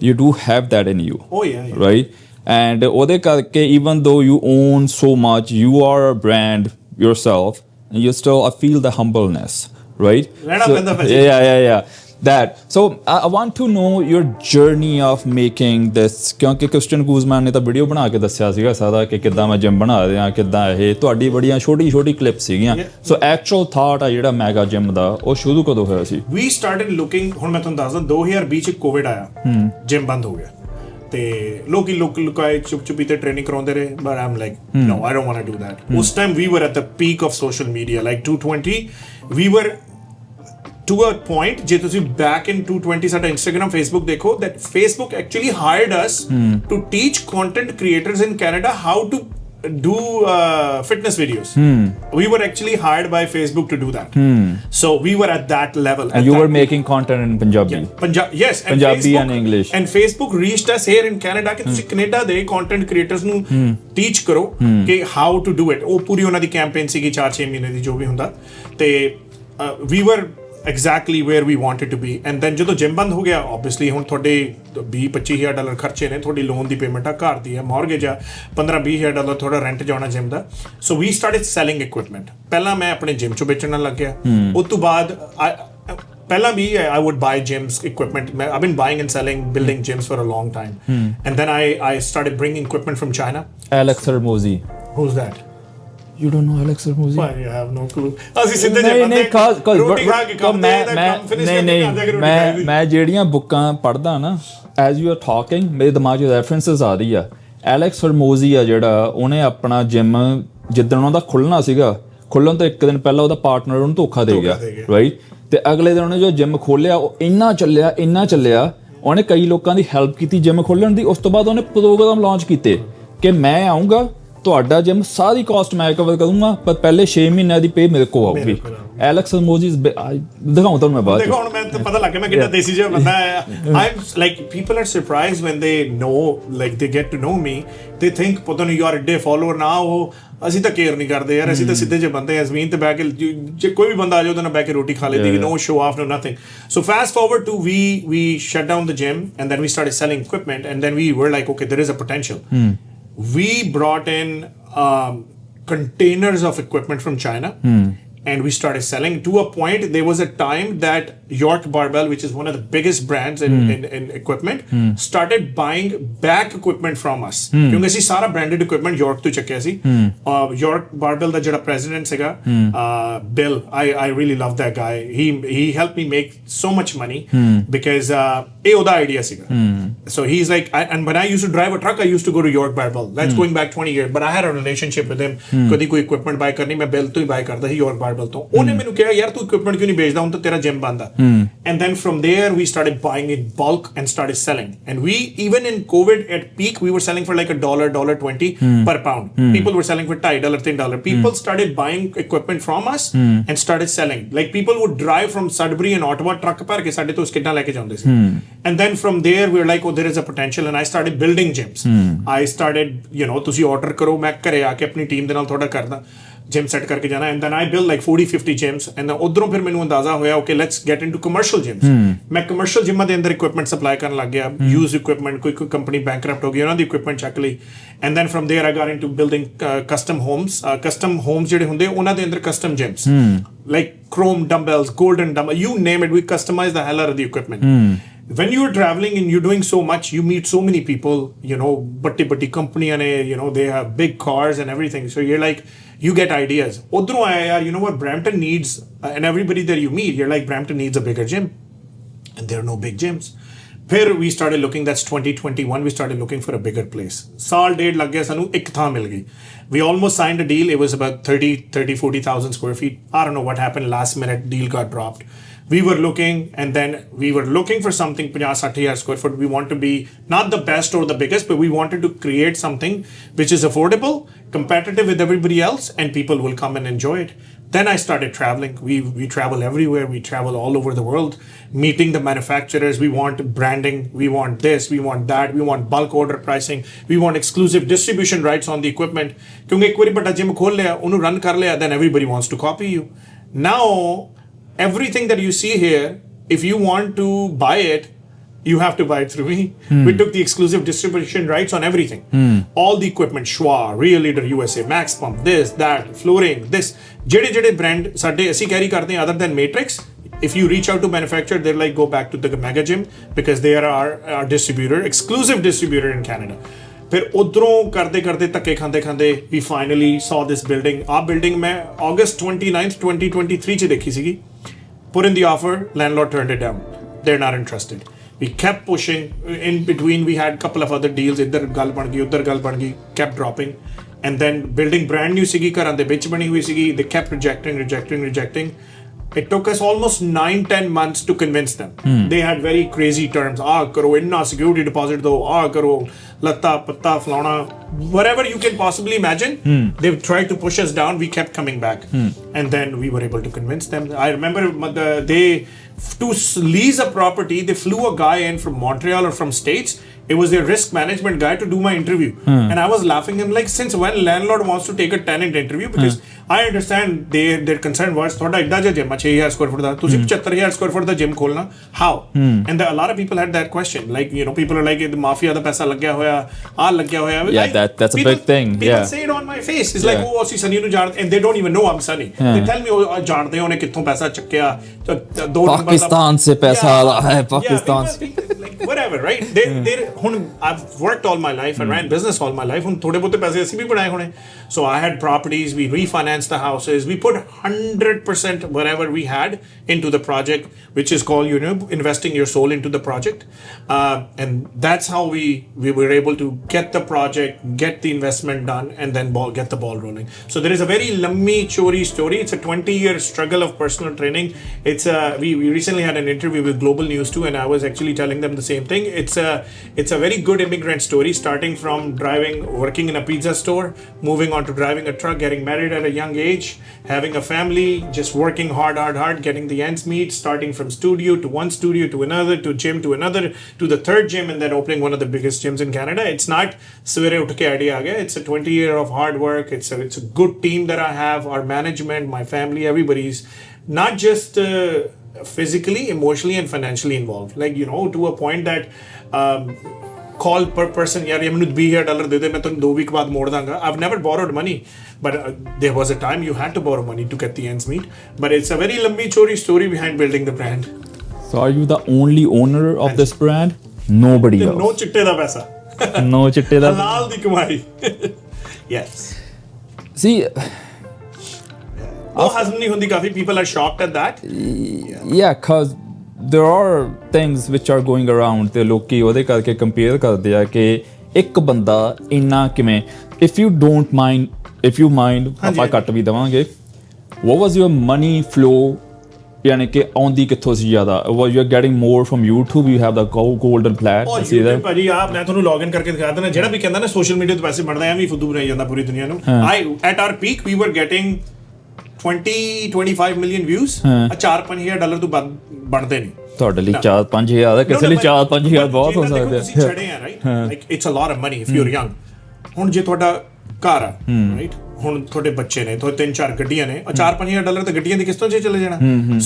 You do have that in you. Oh yeah. Right? And ਉਹਦੇ ਕਰਕੇ even though you own so much, you are a brand yourself, and you still, I feel the humbleness, right? Yeah. That. So I want to know your journey of making this. ਕਿਉਂਕਿ Christian ਗੂਜ਼ਮੈਨ ਨੇ ਤਾਂ video ਬਣਾ ਕੇ ਦੱਸਿਆ ਸੀਗਾ ਸਾਰਾ ਕਿ ਕਿੱਦਾਂ ਮੈਂ ਜਿਮ ਬਣਾ ਰਿਹਾ ਕਿੱਦਾਂ ਇਹ ਤੁਹਾਡੀ ਬੜੀਆਂ ਛੋਟੀ ਕਲਿੱਪ ਸੀਗੀਆਂ ਸੋ ਐਕਚੁਅਲ ਥਾਟ ਆ ਜਿਹੜਾ ਮੈਗਾ ਜਿਮ ਦਾ ਉਹ ਸ਼ੁਰੂ ਕਦੋਂ ਹੋਇਆ ਸੀ? We started looking ਹੁਣ ਮੈਂ ਤੁਹਾਨੂੰ ਦੱਸਦਾ 2020 ਚ ਕੋਵਿਡ ਆਇਆ ਜਿਮ ਬੰਦ ਹੋ ਗਿਆ ਤੇ ਲੋਕੀ ਲੁਕਾਏ ਚੁੱਪੀ ਤੇ ਟ੍ਰੇਨਿੰਗ ਕਰਾਉਂਦੇ ਰਹੇ but um like no I don't want to do that ਉਸ time we were at the peak of social media like 220 we were to a point ਜੇ ਤੁਸੀਂ back in 220 ਸਾਡਾ Instagram Facebook ਦੇਖੋ that Facebook actually hired us to teach content creators in Canada how to do fitness videos. We were actually hired by Facebook to do that. So we were at that level. And you were making content in Punjabi. Yes, and Punjabi Facebook, and English. And Facebook reached us here in Canada ਕਿ ਤੁਸੀਂ Canada ਦੇ content creators ਨੂੰ teach ਕਰੋ ਕਿ how to do it. ਉਹ ਪੂਰੀ ਉਹਨਾਂ ਦੀ campaign ਸੀਗੀ 4-6 ਮਹੀਨੇ ਦੀ ਜੋ ਵੀ ਹੁੰਦਾ ਤੇ we were exactly where we wanted to be and then ਜਦੋਂ ਜਿਮ ਬੰਦ ਹੋ ਗਿਆ obviously ਹੁਣ ਤੁਹਾਡੇ $20-25,000 ਖਰਚੇ ਨੇ ਤੁਹਾਡੀ ਲੋਨ ਦੀ ਪੇਮੈਂਟ ਆ ਘਰ ਦੀ ਆ ਮਾਰਗੇਜ ਆ $15-20,000 ਤੁਹਾਡਾ ਰੈਂਟ ਜਾਣਾ gym the so we started selling equipment ਪਹਿਲਾਂ ਮੈਂ ਆਪਣੇ ਜਿਮ ਚੋਂ ਵੇਚਣ ਲੱਗ ਗਿਆ ਉਸ ਤੋਂ ਬਾਅਦ ਪਹਿਲਾਂ ਵੀ I would buy gyms equipment I've been buying and selling building gyms for a long time and then I started bringing equipment from China. Alex Hormozi. Who's that? You don't know Alex Hormozi? Why? I have no clue. ਅਸੀਂ ਸਿੱਧੇ ਜੇ ਬੰਦੇ ਰੋਟੀ ਖਾ ਕੇ ਕੰਮ ਦੇ ਦਾ ਕੰਮ finish ਕਰਕੇ ਮੈਂ ਜਿਹੜੀਆਂ ਬੁੱਕਾਂ ਪੜ੍ਹਦਾ ਨਾ as you are talking ਮੇਰੇ ਦਿਮਾਗ 'ਚ ਰੈਫਰੈਂਸਸ ਆ ਰਹੀ ਆ Alex Hormozi ਆ ਜਿਹੜਾ ਉਹਨੇ ਆਪਣਾ ਜਿਮ ਜਿੱਦਣ ਉਹਨਾਂ ਦਾ ਖੁੱਲਣਾ ਸੀਗਾ ਖੁੱਲਣ ਤੋਂ ਇੱਕ ਦਿਨ ਪਹਿਲਾਂ ਉਹਦਾ ਪਾਰਟਨਰ ਉਹਨੂੰ ਧੋਖਾ ਦੇ ਗਿਆ ਰਾਈਟ ਤੇ ਅਗਲੇ ਦਿਨ ਉਹਨੇ ਜੋ ਜਿਮ ਖੋਲਿਆ ਉਹ ਇੰਨਾ ਚੱਲਿਆ ਉਹਨੇ ਕਈ ਲੋਕਾਂ ਦੀ ਹੈਲਪ ਕੀਤੀ ਜਿਮ ਖੋਲਣ ਦੀ ਉਸ ਤੋਂ ਬਾਅਦ ਉਹਨੇ ਪ੍ਰੋਗਰਾਮ ਲਾਂਚ ਕੀਤੇ ਕਿ ਮੈਂ ਆਉਂਗਾ ਤੁਹਾਡਾ ਜਿਮ ਸਾਰੀ ਕਾਸਟ ਮੈਂ ਕਵਰ ਕਰੂੰਗਾ ਪਰ ਪਹਿਲੇ 6 ਮਹੀਨਿਆਂ ਦੀ ਪੇ ਮੇਰੇ ਕੋਲ ਆਊਗੀ Alex Hormozi ਦਿਖਾਉਂ ਤੁਹਾਨੂੰ ਮੈਂ ਬਾਅਦ ਦੇਖੋ ਹੁਣ ਮੈਂ ਤਾਂ ਪਤਾ ਲੱਗ ਗਿਆ ਮੈਂ ਕਿੰਨਾ ਦੇਸੀ ਜਿਹਾ ਬੰਦਾ ਹੈ I'm like people are surprised when they know like they get to know me they think ਪਤਾ ਨਹੀਂ ਯਾਰ ਡੇ ਫਾਲੋਅਰ ਨਾ ਉਹ ਅਸੀਂ ਤਾਂ ਕੇਅਰ ਨਹੀਂ ਕਰਦੇ ਯਾਰ ਅਸੀਂ ਤਾਂ ਸਿੱਧੇ ਜਿਹੇ ਬੰਦੇ ਆ ਜ਼ਮੀਨ ਤੇ ਬਹਿ ਕੇ ਜੇ ਕੋਈ ਵੀ ਬੰਦਾ ਆ ਜਾਓ ਉਹਦੇ ਨਾਲ ਬਹਿ ਕੇ ਰੋਟੀ ਖਾ ਲੈਂਦੀ no show off no nothing so fast forward to we shut down the gym and then we started selling equipment and then we were like okay there is a potential we brought in containers of equipment from China and we started selling to a point there was a time that York Barbell which is one of the biggest brands in equipment started buying back equipment from us ਕਿਉਂਕਿ ਅਸੀਂ ਸਾਰਾ branded equipment York ਤੋਂ ਚੱਕਿਆ ਸੀ York Barbell ਦਾ ਜਿਹੜਾ president ਸੀਗਾ Bill I really love that guy he helped me make so much money because ਇਹ ਉਹਦਾ idea ਸੀਗਾ so he's like and when I used to drive a truck I used to go to York Barbell that's going back 20 years but I had a relationship with him ਕਦੀ ਕੋਈ equipment buy ਕਰਨੀ ਮੈਂ Bill ਤੋਂ ਹੀ buy ਕਰਦਾ ਸੀ York Barbell ਤੋਂ ਉਹਨੇ ਮੈਨੂੰ ਕਿਹਾ ਯਾਰ ਤੂੰ equipment ਕਿਉਂ ਨਹੀਂ ਵੇਚਦਾ ਹੁਣ ਤਾਂ ਤੇਰਾ ਜਿਮ ਬੰਦ ਆ and then from there we started buying in bulk and started selling and we even in COVID at peak we were selling for like $1.20 per pound people were selling for $2 $3 people started buying equipment from us and started selling like people would drive from Sudbury and Ottawa truck ਭਰ ਕੇ ਸਾਡੇ ਤੋਂ ਸਕਿੱਟਾਂ ਲੈ ਕੇ ਜਾਂਦੇ ਸੀ and then from there we were like oh there is a potential and I started building gyms I started ਤੁਸੀਂ order ਕਰੋ ਮੈਂ ਘਰੇ ਆ ਕੇ ਆਪਣੀ ਟੀਮ ਦੇ ਨਾਲ ਤੁਹਾਡਾ ਕਰਦਾ gym set ਕਰਕੇ ਜਾਣਾ and then I built like 40-50 gyms and then ਉਧਰੋਂ ਫਿਰ ਮੈਨੂੰ ਅੰਦਾਜ਼ਾ ਹੋਇਆ okay let's get into commercial gyms ਮੈਂ commercial gyms ਦੇ ਅੰਦਰ equipment supply ਕਰਨ ਲੱਗ ਗਿਆ used equipment ਕੋਈ ਕੰਪਨੀ bankrupt ਹੋ ਗਈ ਉਹਨਾਂ ਦੀ equipment ਚੱਕ ਲਈ and then from there I got into building custom homes ਜਿਹੜੇ ਹੁੰਦੇ ਉਹਨਾਂ ਦੇ ਅੰਦਰ custom gyms like chrome dumbbells golden dumbbells you name it we customize the hell out of the equipment when you're traveling and you're doing so much you meet so many people batti company and they have big cars and everything so you're like you get ideas you know what Brampton needs and everybody that you meet you're like Brampton needs a bigger gym and there are no big gyms. Then we started looking, that's 2021, we started looking for a bigger place. Saal डेढ़ लग गया सानू एक थां मिल गई. We almost signed a deal. It was about 40,000 square feet. I don't know what happened. Last minute deal got dropped. We were looking, and then we were looking for something 50,000 square foot. We want to be not the best or the biggest, but we wanted to create something which is affordable, competitive with everybody else, and people will come and enjoy it. Then I started traveling. We travel everywhere. We travel all over the world, meeting the manufacturers. We want branding. We want this. We want that. We want bulk order pricing. We want exclusive distribution rights on the equipment. क्योंकि एक बारी बड़ा gym खोल लिया, उन्हें run कर लिया, then everybody wants to copy you. Now everything that you see here, if you want to buy it, you have to buy it through me. We took the exclusive distribution rights on everything. All the equipment, Schwa, Real Leader USA, Max Pump, this, that, flooring, this. ਜਿਹੜੇ brand ਸਾਡੇ ਅਸੀਂ carry ਕਰਦੇ ਹਾਂ other than Matrix, if you reach out to manufacturer, they're like, go back to the Mega Gym because they are our distributor, exclusive distributor in Canada. ਫਿਰ ਉਧਰੋਂ ਕਰਦੇ ਕਰਦੇ ਧੱਕੇ ਖਾਂਦੇ ਖਾਂਦੇ we finally saw this building. ਆਹ building ਮੈਂ August 29th 2023 ਚ ਦੇਖੀ ਸੀਗੀ. Put in the offer, landlord turned it down. They're not interested. We kept pushing. In between, we had a couple of other deals. Idhar gal ban gayi, udhar gal ban gayi. Kept dropping. And then building brand new sigi, ਘਰਾਂ ਦੇ ਵਿੱਚ ਬਣੀ ਹੋਈ ਸੀਗੀ. They kept rejecting. It took us almost 9-10 months to convince them. They had very crazy terms. Karo inna security deposit do. Karo latta patta flauna. Whatever you can possibly imagine. They've tried to push us down. We kept coming back. And then we were able to convince them. I remember to lease a property, they flew a guy in from Montreal or from States. It was their risk management guy to do my interview. And I was laughing. I'm like, since when landlord wants to take a tenant interview? Because I understand their concern was, thoda idda ja gym 6000 square foot da, tusi 75000 square foot da gym kholna. How? And a lot of people had that question. Like, you know, people are like, the mafia da paisa lag gaya hoya, lag gaya hoya. Yeah, that's a big thing. People say it on my face. It's like, oh, ਅਸੀਂ Sunny ਨੂੰ ਜਾਣਦੇ, and they don't even know I'm Sunny. They tell me, oh, ਜਾਣਦੇ ਉਹਨੇ ਕਿੱਥੋਂ ਪੈਸਾ ਚੱਕਿਆ, ਪਾਕਿਸਤਾਨ ਸੇ ਪੈਸਾ ਆਇਆ ਹੈ, ਪਾਕਿਸਤਾਨ ਸੇ. Like, whatever, right? I've worked all my life and ran business all my life. थोड़े बहुते पैसे ਅਸੀਂ ਵੀ ਬਣਾਏ ਹੋਣੇ. So I had properties, we refinanced the houses, we put 100% whatever we had into the project, which is called, you know, investing your soul into the project. And that's how we were able to get the project, get the investment done, and then get the ball rolling. So there is a very lammi chori story. It's a 20-year struggle of personal training. It's we recently had an interview with Global News too, and I was actually telling them the same thing. It's a very good immigrant story, starting from working in a pizza store, moving on to driving a truck, getting married at a young age, having a family, just working hard, getting the ends meet, starting from studio to one studio to another, to gym to another, to the third gym, and then opening one of the biggest gyms in Canada. It's not savere uth ke idea aa gaya. It's a 20-year of hard work. It's a good team that I have, our management, my family, everybody's not just physically, emotionally, and financially involved. Like, you know, to a point that call per person, yaar ye mainu $20,000 de de, main tanu 2 week baad mod danga. I've never borrowed money, but there was a time you had to borrow money to get the ends meet. But it's a very lambi chori story behind building the brand. So are you the only owner of this brand? Nobody else. No chitte da paisa. No chitte da. Halal di kamai. Yes. See, Oh, hasn't nahi hundi kafi. People are shocked at that. Yeah, cause there are things which are going around ਤੇ ਲੋਕੀ ਉਹਦੇ ਕਰਕੇ compare ਕਰਦੇ ਆ ਕਿ ਇੱਕ ਬੰਦਾ ਇੰਨਾ ਕਿਵੇਂ, if you mind ਆਪਾਂ ਕੱਟ ਵੀ ਦਵਾਂਗੇ, what was your money flow, ਯਾਨੀ ਕਿ ਆਉਂਦੀ ਕਿੱਥੋਂ ਸੀ ਜ਼ਿਆਦਾ? Was you getting more from YouTube? You have the golden plan? ਭਾਜੀ ਮੈਂ ਤੁਹਾਨੂੰ ਲੌਗਇਨ ਕਰਕੇ ਦਿਖਾ ਦਿੰਦਾ. ਜਿਹੜਾ ਵੀ ਕਹਿੰਦਾ ਨਾ ਸੋਸ਼ਲ ਮੀਡੀਆ ਤੇ ਪੈਸੇ ਬਣਦਾ, ਐਵੇਂ ਫੁੱਦੂ ਬਣਾਈ ਜਾਂਦਾ ਪੂਰੀ ਦੁਨੀਆ ਨੂੰ. At our peak we were getting 20-25 million views. $4-5,000 ਤੋਂ ਵੱਧ ਬਣਦੇ ਨਹੀਂ ਤੁਹਾਡੇ ਲਈ. 4-5,000 ਹੈ, ਕਿਸੇ ਲਈ 4-5,000 ਬਹੁਤ ਹੋ ਸਕਦੇ ਆ. ਤੁਸੀਂ ਛੜੇ ਆ, right? Like it's a lot of money if you are young. ਹੁਣ ਜੇ ਤੁਹਾਡਾ ਘਰ ਆ, ਰਾਈਟ, ਹੁਣ ਤੁਹਾਡੇ ਬੱਚੇ ਨੇ, ਤੁਹਾਡੇ 3-4 ਗੱਡੀਆਂ ਨੇ, $4-5,000 ਤਾਂ ਗੱਡੀਆਂ ਦੀ ਕਿਸ਼ਤੋਂ 'ਚ ਚਲੇ ਜਾਣਾ.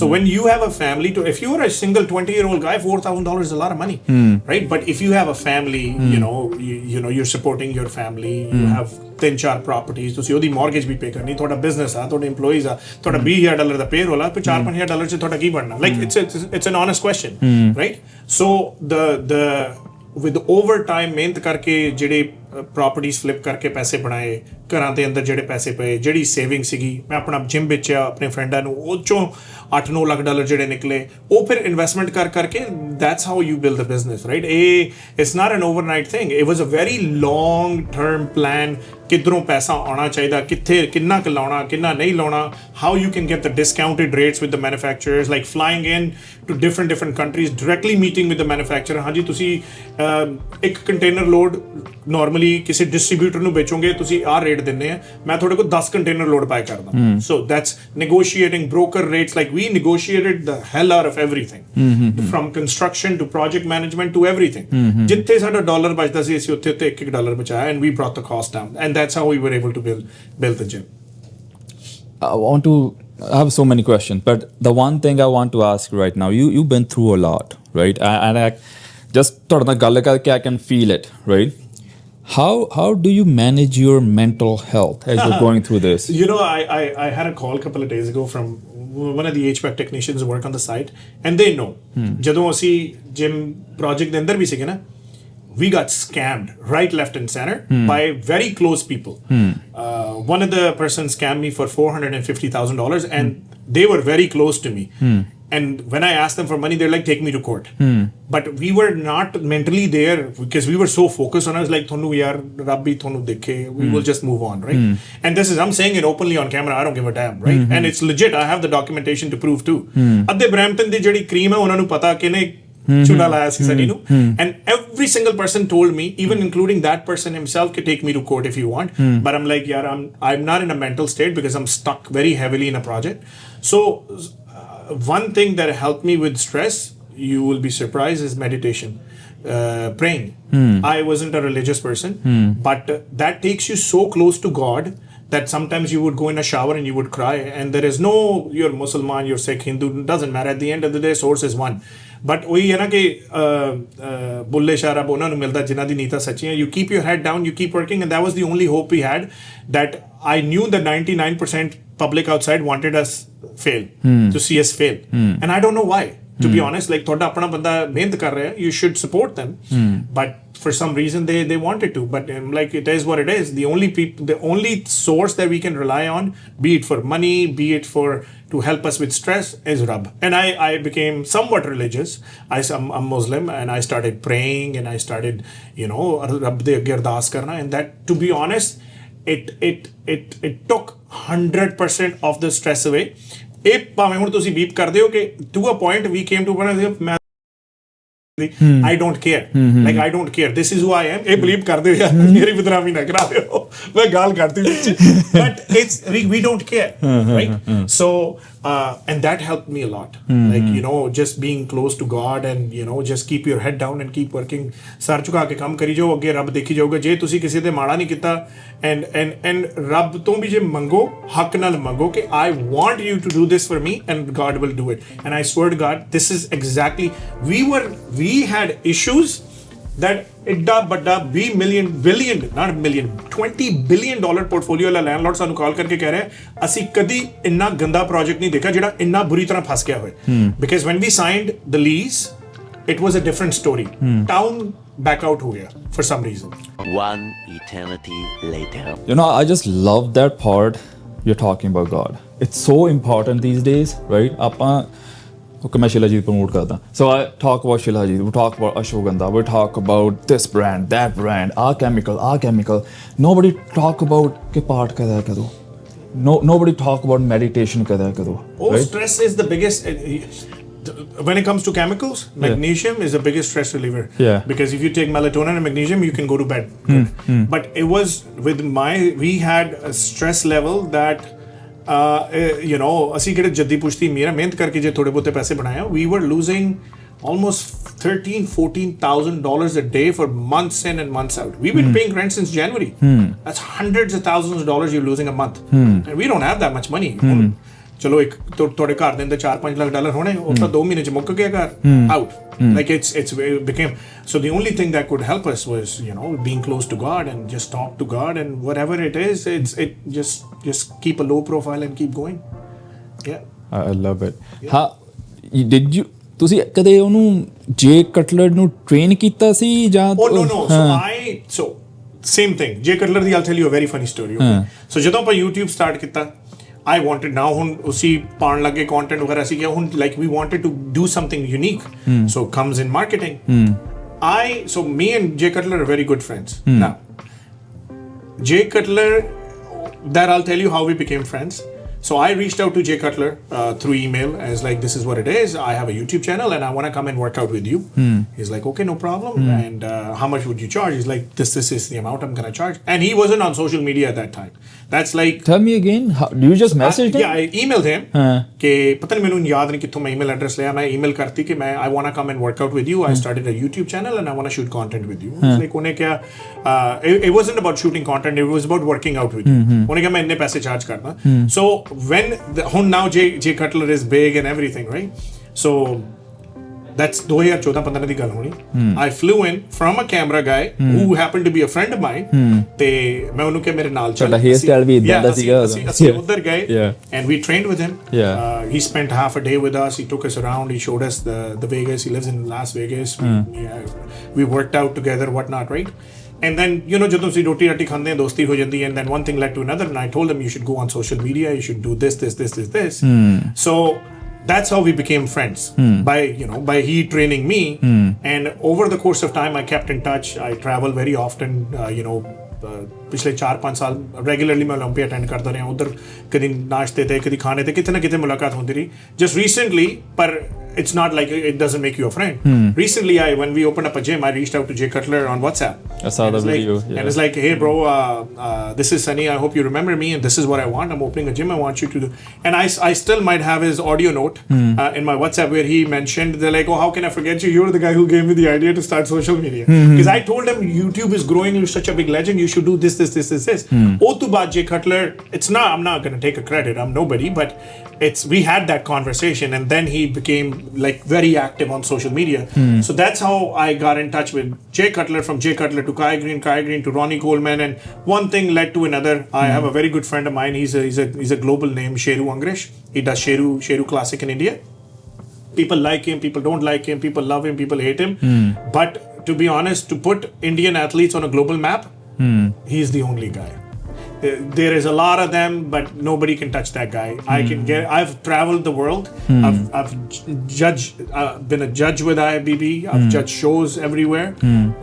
So when you have a family, if you are a single 20-year-old guy, $4,000 is a lot of money, right? But if you have a family, you know you're supporting your family, you have 3-4 properties, ਤੁਸੀਂ ਉਹਦੀ mortgage ਵੀ pay ਕਰਨੀ, ਤੁਹਾਡਾ business ਆ, ਤੁਹਾਡੇ employees ਆ, ਤੁਹਾਡਾ $20,000 ਦਾ payroll ਆ, ਫਿਰ $4-5,000 'ਚ ਤੁਹਾਡਾ ਕੀ ਬਣਨਾ? Like it's an honest question, right? So with overtime ਮਿਹਨਤ ਕਰਕੇ ਜਿਹੜੇ ਪ੍ਰਾਪਰਟੀਆਂ ਫਲਿਪ ਕਰਕੇ ਪੈਸੇ ਬਣਾਏ, ਘਰਾਂ ਦੇ ਅੰਦਰ ਜਿਹੜੇ ਪੈਸੇ ਪਏ, ਜਿਹੜੀ ਸੇਵਿੰਗ ਸੀਗੀ, ਮੈਂ ਆਪਣਾ ਜਿਮ ਵੇਚਿਆ ਆਪਣੇ ਫਰੈਂਡਾਂ ਨੂੰ, ਉਹ 'ਚੋਂ $8-9 ਲੱਖ ਜਿਹੜੇ ਨਿਕਲੇ, ਉਹ ਫਿਰ ਇਨਵੈਸਟਮੈਂਟ ਕਰਕੇ that's how you build a business, right? It's not an overnight thing. It was a very long term plan. ਕਿੱਧਰੋਂ ਪੈਸਾ ਆਉਣਾ ਚਾਹੀਦਾ, ਕਿੱਥੇ ਕਿੰਨਾ ਕੁ ਲਾਉਣਾ, ਕਿੰਨਾ ਨਹੀਂ ਲਾਉਣਾ, how you can get the discounted rates with the manufacturers, like flying in to different countries, directly meeting with the manufacturer. ਹਾਂਜੀ ਤੁਸੀਂ ਇੱਕ ਕੰਟੇਨਰ ਲੋਡ ਨਾਰਮਲੀ ਕਿਸੇ ਡਿਸਟ੍ਰੀਬਿਊਟਰ ਨੂੰ ਵੇਚੋਗੇ, ਤੁਸੀਂ ਆਹ ਰੇਟ ਦਿੰਦੇ ਆ, ਮੈਂ ਤੁਹਾਡੇ ਕੋਲ 10 ਕੰਟੇਨਰ ਲੋਡ ਬਾਏ ਕਰਦਾ. So that's negotiating broker rates. Like we negotiated the hell out of everything, from construction to project management to everything. ਜਿੱਥੇ ਸਾਡਾ ਡਾਲਰ ਬਚਦਾ ਸੀ ਅਸੀਂ ਉੱਥੇ $1 ਬਚਾਇਆ, and we brought the cost down, and that's how we were able to build the gym. I have so many questions, but the one thing I want to ask right now, you've been through a lot, right? And I just ਤੁਹਾਡੇ ਨਾਲ ਗੱਲ ਕਰਕੇ I can feel it, right? How do you manage your mental health as you're going through this? You know, I had a call a couple of days ago from one of the HVAC technicians who work on the site, and they know ਜਦੋਂ ਅਸੀਂ gym project ਦੇ ਅੰਦਰ ਵੀ ਸੀਗੇ ਨਾ, we got scammed right, left and center by very close people. One of the persons scammed me for $450,000, and they were very close to me. And when I asked them for money, they're like, take me to court. But we were not mentally there because we were so focused on us, like, thonu yaar rabbi thonu dekhe, we will just move on, right? And this is, I'm saying it openly on camera, I don't give a damn, right? And it's legit, I have the documentation to prove too. Adde Brampton di jehdi cream hai, unhanu nu pata kine ਚੂੜਾ ਲਾਇਆ ਸੀ ਸਨੀ ਨੂੰ, and every single person told me, even including that person himself, can take me to court if you want. But I'm like, yeah, I'm not in a mental state because I'm stuck very heavily in a project. So one thing that helped me with stress, you will be surprised, is meditation, praying. I wasn't a religious person, but that takes you so close to God that sometimes you would go in a shower and you would cry, and there is no, you're Muslim, you're Sikh, Hindu, doesn't matter. At the end of the day, source is one. But ਉਹੀ ਹੈ ਨਾ ਕਿ ਬੁੱਲੇ ਸ਼ਾਰਾਬ ਉਹਨਾਂ ਨੂੰ ਮਿਲਦਾ ਜਿਨ੍ਹਾਂ ਦੀ ਨੀਤਾਂ ਸੱਚੀਆਂ. You keep your head down, you keep working, and that was the only hope we had, that I knew that 99% public outside wanted us fail, to see us fail. And I don't know why, to be honest. Like, ਤੁਹਾਡਾ ਆਪਣਾ ਬੰਦਾ ਮਿਹਨਤ ਕਰ ਰਿਹਾ, you should support them. But for some reason they wanted to. But like, it is what it is. The only source that we can rely on, be it for money, be it to help us with stress, is Rabb. And I became somewhat religious. I'm Muslim, and I started praying, and I started, you know, Rabb de agge ardas karna, and that, to be honest, it took 100% of the stress away. ਇਹ ਭਾਵੇਂ ਹੁਣ ਤੁਸੀਂ beep ਕਰਦੇ ਹੋ ਕਿ to a point we came to one, I don't care. Like, I don't care. This is who I am. ਇਹ believe ਕਰਦੇ ਹੋ ਯਾਰ, ਮੇਰੀ ਬਦਨਾਮੀ ਨਾ ਕਰਾ ਦਿਓ, ਮੈਂ ਗਾਲ ਕਰਦੀ ਵਿੱਚ. But it's, we don't care, right? So and that helped me a lot. Like, you know, just being close to God, and, you know, just keep your head down and keep working. Sir ਝੁਕਾ ਕੇ ਕੰਮ ਕਰੀ ਜਾਓ, ਅੱਗੇ ਰੱਬ ਦੇਖੀ ਜਾਊਗਾ. ਜੇ ਤੁਸੀਂ ਕਿਸੇ ਦੇ ਮਾੜਾ ਨਹੀਂ ਕੀਤਾ, and ਰੱਬ ਤੋਂ ਵੀ ਜੇ ਮੰਗੋ, ਹੱਕ ਨਾਲ ਮੰਗੋ ਕਿ I want you to do this for me, and God will do it. And I swear to God, this is exactly, we had issues that ਇੱਡਾ ਵੱਡਾ $20 billion ਪੋਰਟਫੋਲੀਓ ਵਾਲਾ ਲੈਂਡਲੋਰਡ ਸਾਨੂੰ ਕਾਲ ਕਰਕੇ ਕਹਿ ਰਿਹਾ, ਅਸੀਂ ਕਦੀ ਇੰਨਾ ਗੰਦਾ ਪ੍ਰੋਜੈਕਟ ਨਹੀਂ ਦੇਖਿਆ ਜਿਹੜਾ ਇੰਨਾ ਬੁਰੀ ਤਰ੍ਹਾਂ ਫਸ ਗਿਆ ਹੋਵੇ. Because when we signed the lease, it was a different story. Town back out ਹੋ ਗਿਆ for some reason. One eternity later. You know, I just love that part you're talking about God. It's so important these days, right? ਆਪਾਂ okay, मैं Shilajit promote करता. So I talk about Shilajit, we talk about Ashwagandha, we talk about this brand, that brand, our chemical. Nobody talk about कि part कैसा है करो. Nobody talk about meditation कैसा है करो. Right? Stress is the biggest. When it comes to chemicals, magnesium is the biggest stress reliever. Yeah. Because if you take melatonin and magnesium, you can go to bed. But it was we had a stress level that, you know, ਅਸੀਂ ਕਿਹੜੇ ਜੱਦੀ ਪੁਸ਼ਤੀ ਮਿਹਨਤ ਕਰਕੇ ਜੇ ਥੋੜੇ ਬਹੁਤੇ ਪੈਸੇ ਬਣਾਇਆ, we were losing almost $13,000-14,000 a day for months in and months out. We've been paying rent since January. That's hundreds of thousands of dollars you're losing a month. And we don't have that much money. ਚਲੋ ਇੱਕ ਤੁਹਾਡੇ ਘਰ ਦੇ ਅੰਦਰ $4-5 ਲੱਖ ਹੋਣੇ, ਉਹ ਤਾਂ 2 ਮਹੀਨੇ ਚ ਮੁੱਕ ਗਿਆ ਘਰ, out. Like, it became, so the only thing that could help us was, you know, being close to God and just talk to God, and whatever it is, it just keep a low profile and keep going. Yeah. I love it. How did you, ਤੁਸੀਂ ਕਦੇ ਉਹਨੂੰ ਜੇ ਕਟਲਰ ਨੂੰ train ਕੀਤਾ ਸੀ ਜਾਂ? Oh no. So same thing. Jay Cutler the I'll tell you a very funny story. Okay? So ਜਦੋਂ ਆਪਾਂ YouTube start ਕੀਤਾ, I wanted now ਹੁਣ ਉਸੀ ਪਾਉਣ ਲੱਗੇ content ਵਗੈਰਾ ਸੀ ਕਿ ਹੁਣ like we wanted to do something unique. So comes in marketing. So me and Jay Cutler are very good friends. Now, Jay Cutler, that I'll tell you how we became friends. So I reached out to Jay Cutler through email as like, this is what it is. I have a YouTube channel and I want to come and work out with you. He's like, okay, no problem. And how much would you charge? He's like, this is the amount I'm going to charge. And he wasn't on social media at that time. That's like... Tell me again, how, do you just messaged him? Yeah, I emailed him. कि पता नहीं मैंने याद नहीं कित्थों मैं email address लिया मैं email करती कि मैं I want to come and work out with you. I started a YouTube channel and I want to shoot content with you. It's like उन्हें क्या it wasn't about shooting content. It was about working out with you. उन्हें क्या मैं इतने पैसे charge करना. So when now Jay Cutler is big and everything, right? So that's 2014-15 ਦੀ ਗੱਲ ਹੋਣੀ. I flew in from a camera guy who happened to be a friend of mine. ਤੇ ਮੈਂ ਉਹਨੂੰ ਕਿਹਾ ਮੇਰੇ ਨਾਲ ਚੱਲ. ਤੁਹਾਡਾ hair style ਵੀ ਇਦਾਂ ਦਾ ਸੀਗਾ. ਅਸੀਂ ਉੱਧਰ ਗਏ and we trained with him. Yeah. He spent half a day with us. He took us around. He showed us the Vegas. He lives in Las Vegas. We worked out together, whatnot, right? And then, you know, ਜਦੋਂ ਅਸੀਂ ਰੋਟੀ ਰਾਟੀ ਖਾਂਦੇ ਹਾਂ ਦੋਸਤੀ ਹੋ ਜਾਂਦੀ ਹੈ and then one thing led to another and I told him you should go on social media, you should do this. So that's how we became friends by he training me and over the course of time I kept in touch. I travel very often, ਪਿਛਲੇ 4-5 ਸਾਲ regularly ਮੈਂ Olympia attend ਕਰਦਾ ਰਿਹਾ ਉਧਰ ਕਦੀ ਨਾਸ਼ਤੇ ਤੇ ਕਦੀ ਖਾਣੇ ਤੇ ਕਿਤੇ ਨਾ ਕਿਤੇ ਮੁਲਾਕਾਤ ਹੁੰਦੀ ਰਹੀ ਜਸਟ ਰੀਸੈਂਟਲੀ ਪਰ it's not like it doesn't make you a friend. Recently when we opened up a gym I reached out to Jay Cutler on WhatsApp. I saw the video. And it's like, hey bro, this is Sunny, I hope you remember me and this is what I want. I'm opening a gym, I want you to do. And I still might have his audio note in my WhatsApp where he mentioned, they're like, oh, how can I forget you? You're the guy who gave me the idea to start social media. Because I told him YouTube is growing, you're such a big legend, you should do this. Oh, to baad Jay Cutler, I'm not going to take a credit, I'm nobody, but we had that conversation and then he became like very active on social media. So that's how I got in touch with Jay Cutler, from Jay Cutler to Kai Green to Ronnie Coleman, and one thing led to another. I have a very good friend of mine, he's a global name, Sheru Angresh. He does Sheru Classic in India. People like him, people don't like him, people love him, people hate him. But to be honest, to put Indian athletes on a global map, he's the only guy. There is a lot of them, but nobody can touch that guy. I've traveled the world. I've been a judge with IFBB. I've judged shows everywhere.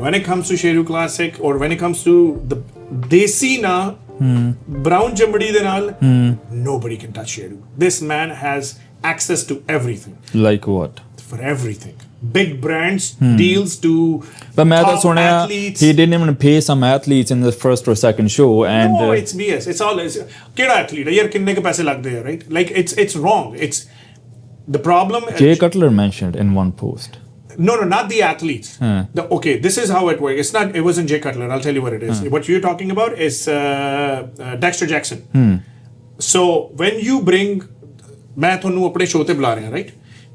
When it comes to Sheru Classic or when it comes to the Desi na brown jambadi de naal, nobody can touch Sheru. This man has access to everything. Like what? For everything. Big brands, deals to but ਮੈਂ ਤਾਂ ਸੁਣਿਆ athletes. he didn't even pay some athletes in the first or second show and no, it's BS. It's all ਕਿਹੜਾ athlete ਹੈ ਯਾਰ ਕਿੰਨੇ ਕੇ ਪੈਸੇ ਲੱਗਦੇ ਆ right? Like it's wrong. It's the problem. Jay Cutler mentioned in one post. No, not the athletes. Okay, this is how it works. It wasn't Jay Cutler. I'll tell you what it is. What you're talking about is Dexter Jackson. So when you bring ਮੈਂ ਤੁਹਾਨੂੰ ਆਪਣੇ show ਤੇ ਬੁਲਾ ਰਿਹਾ right?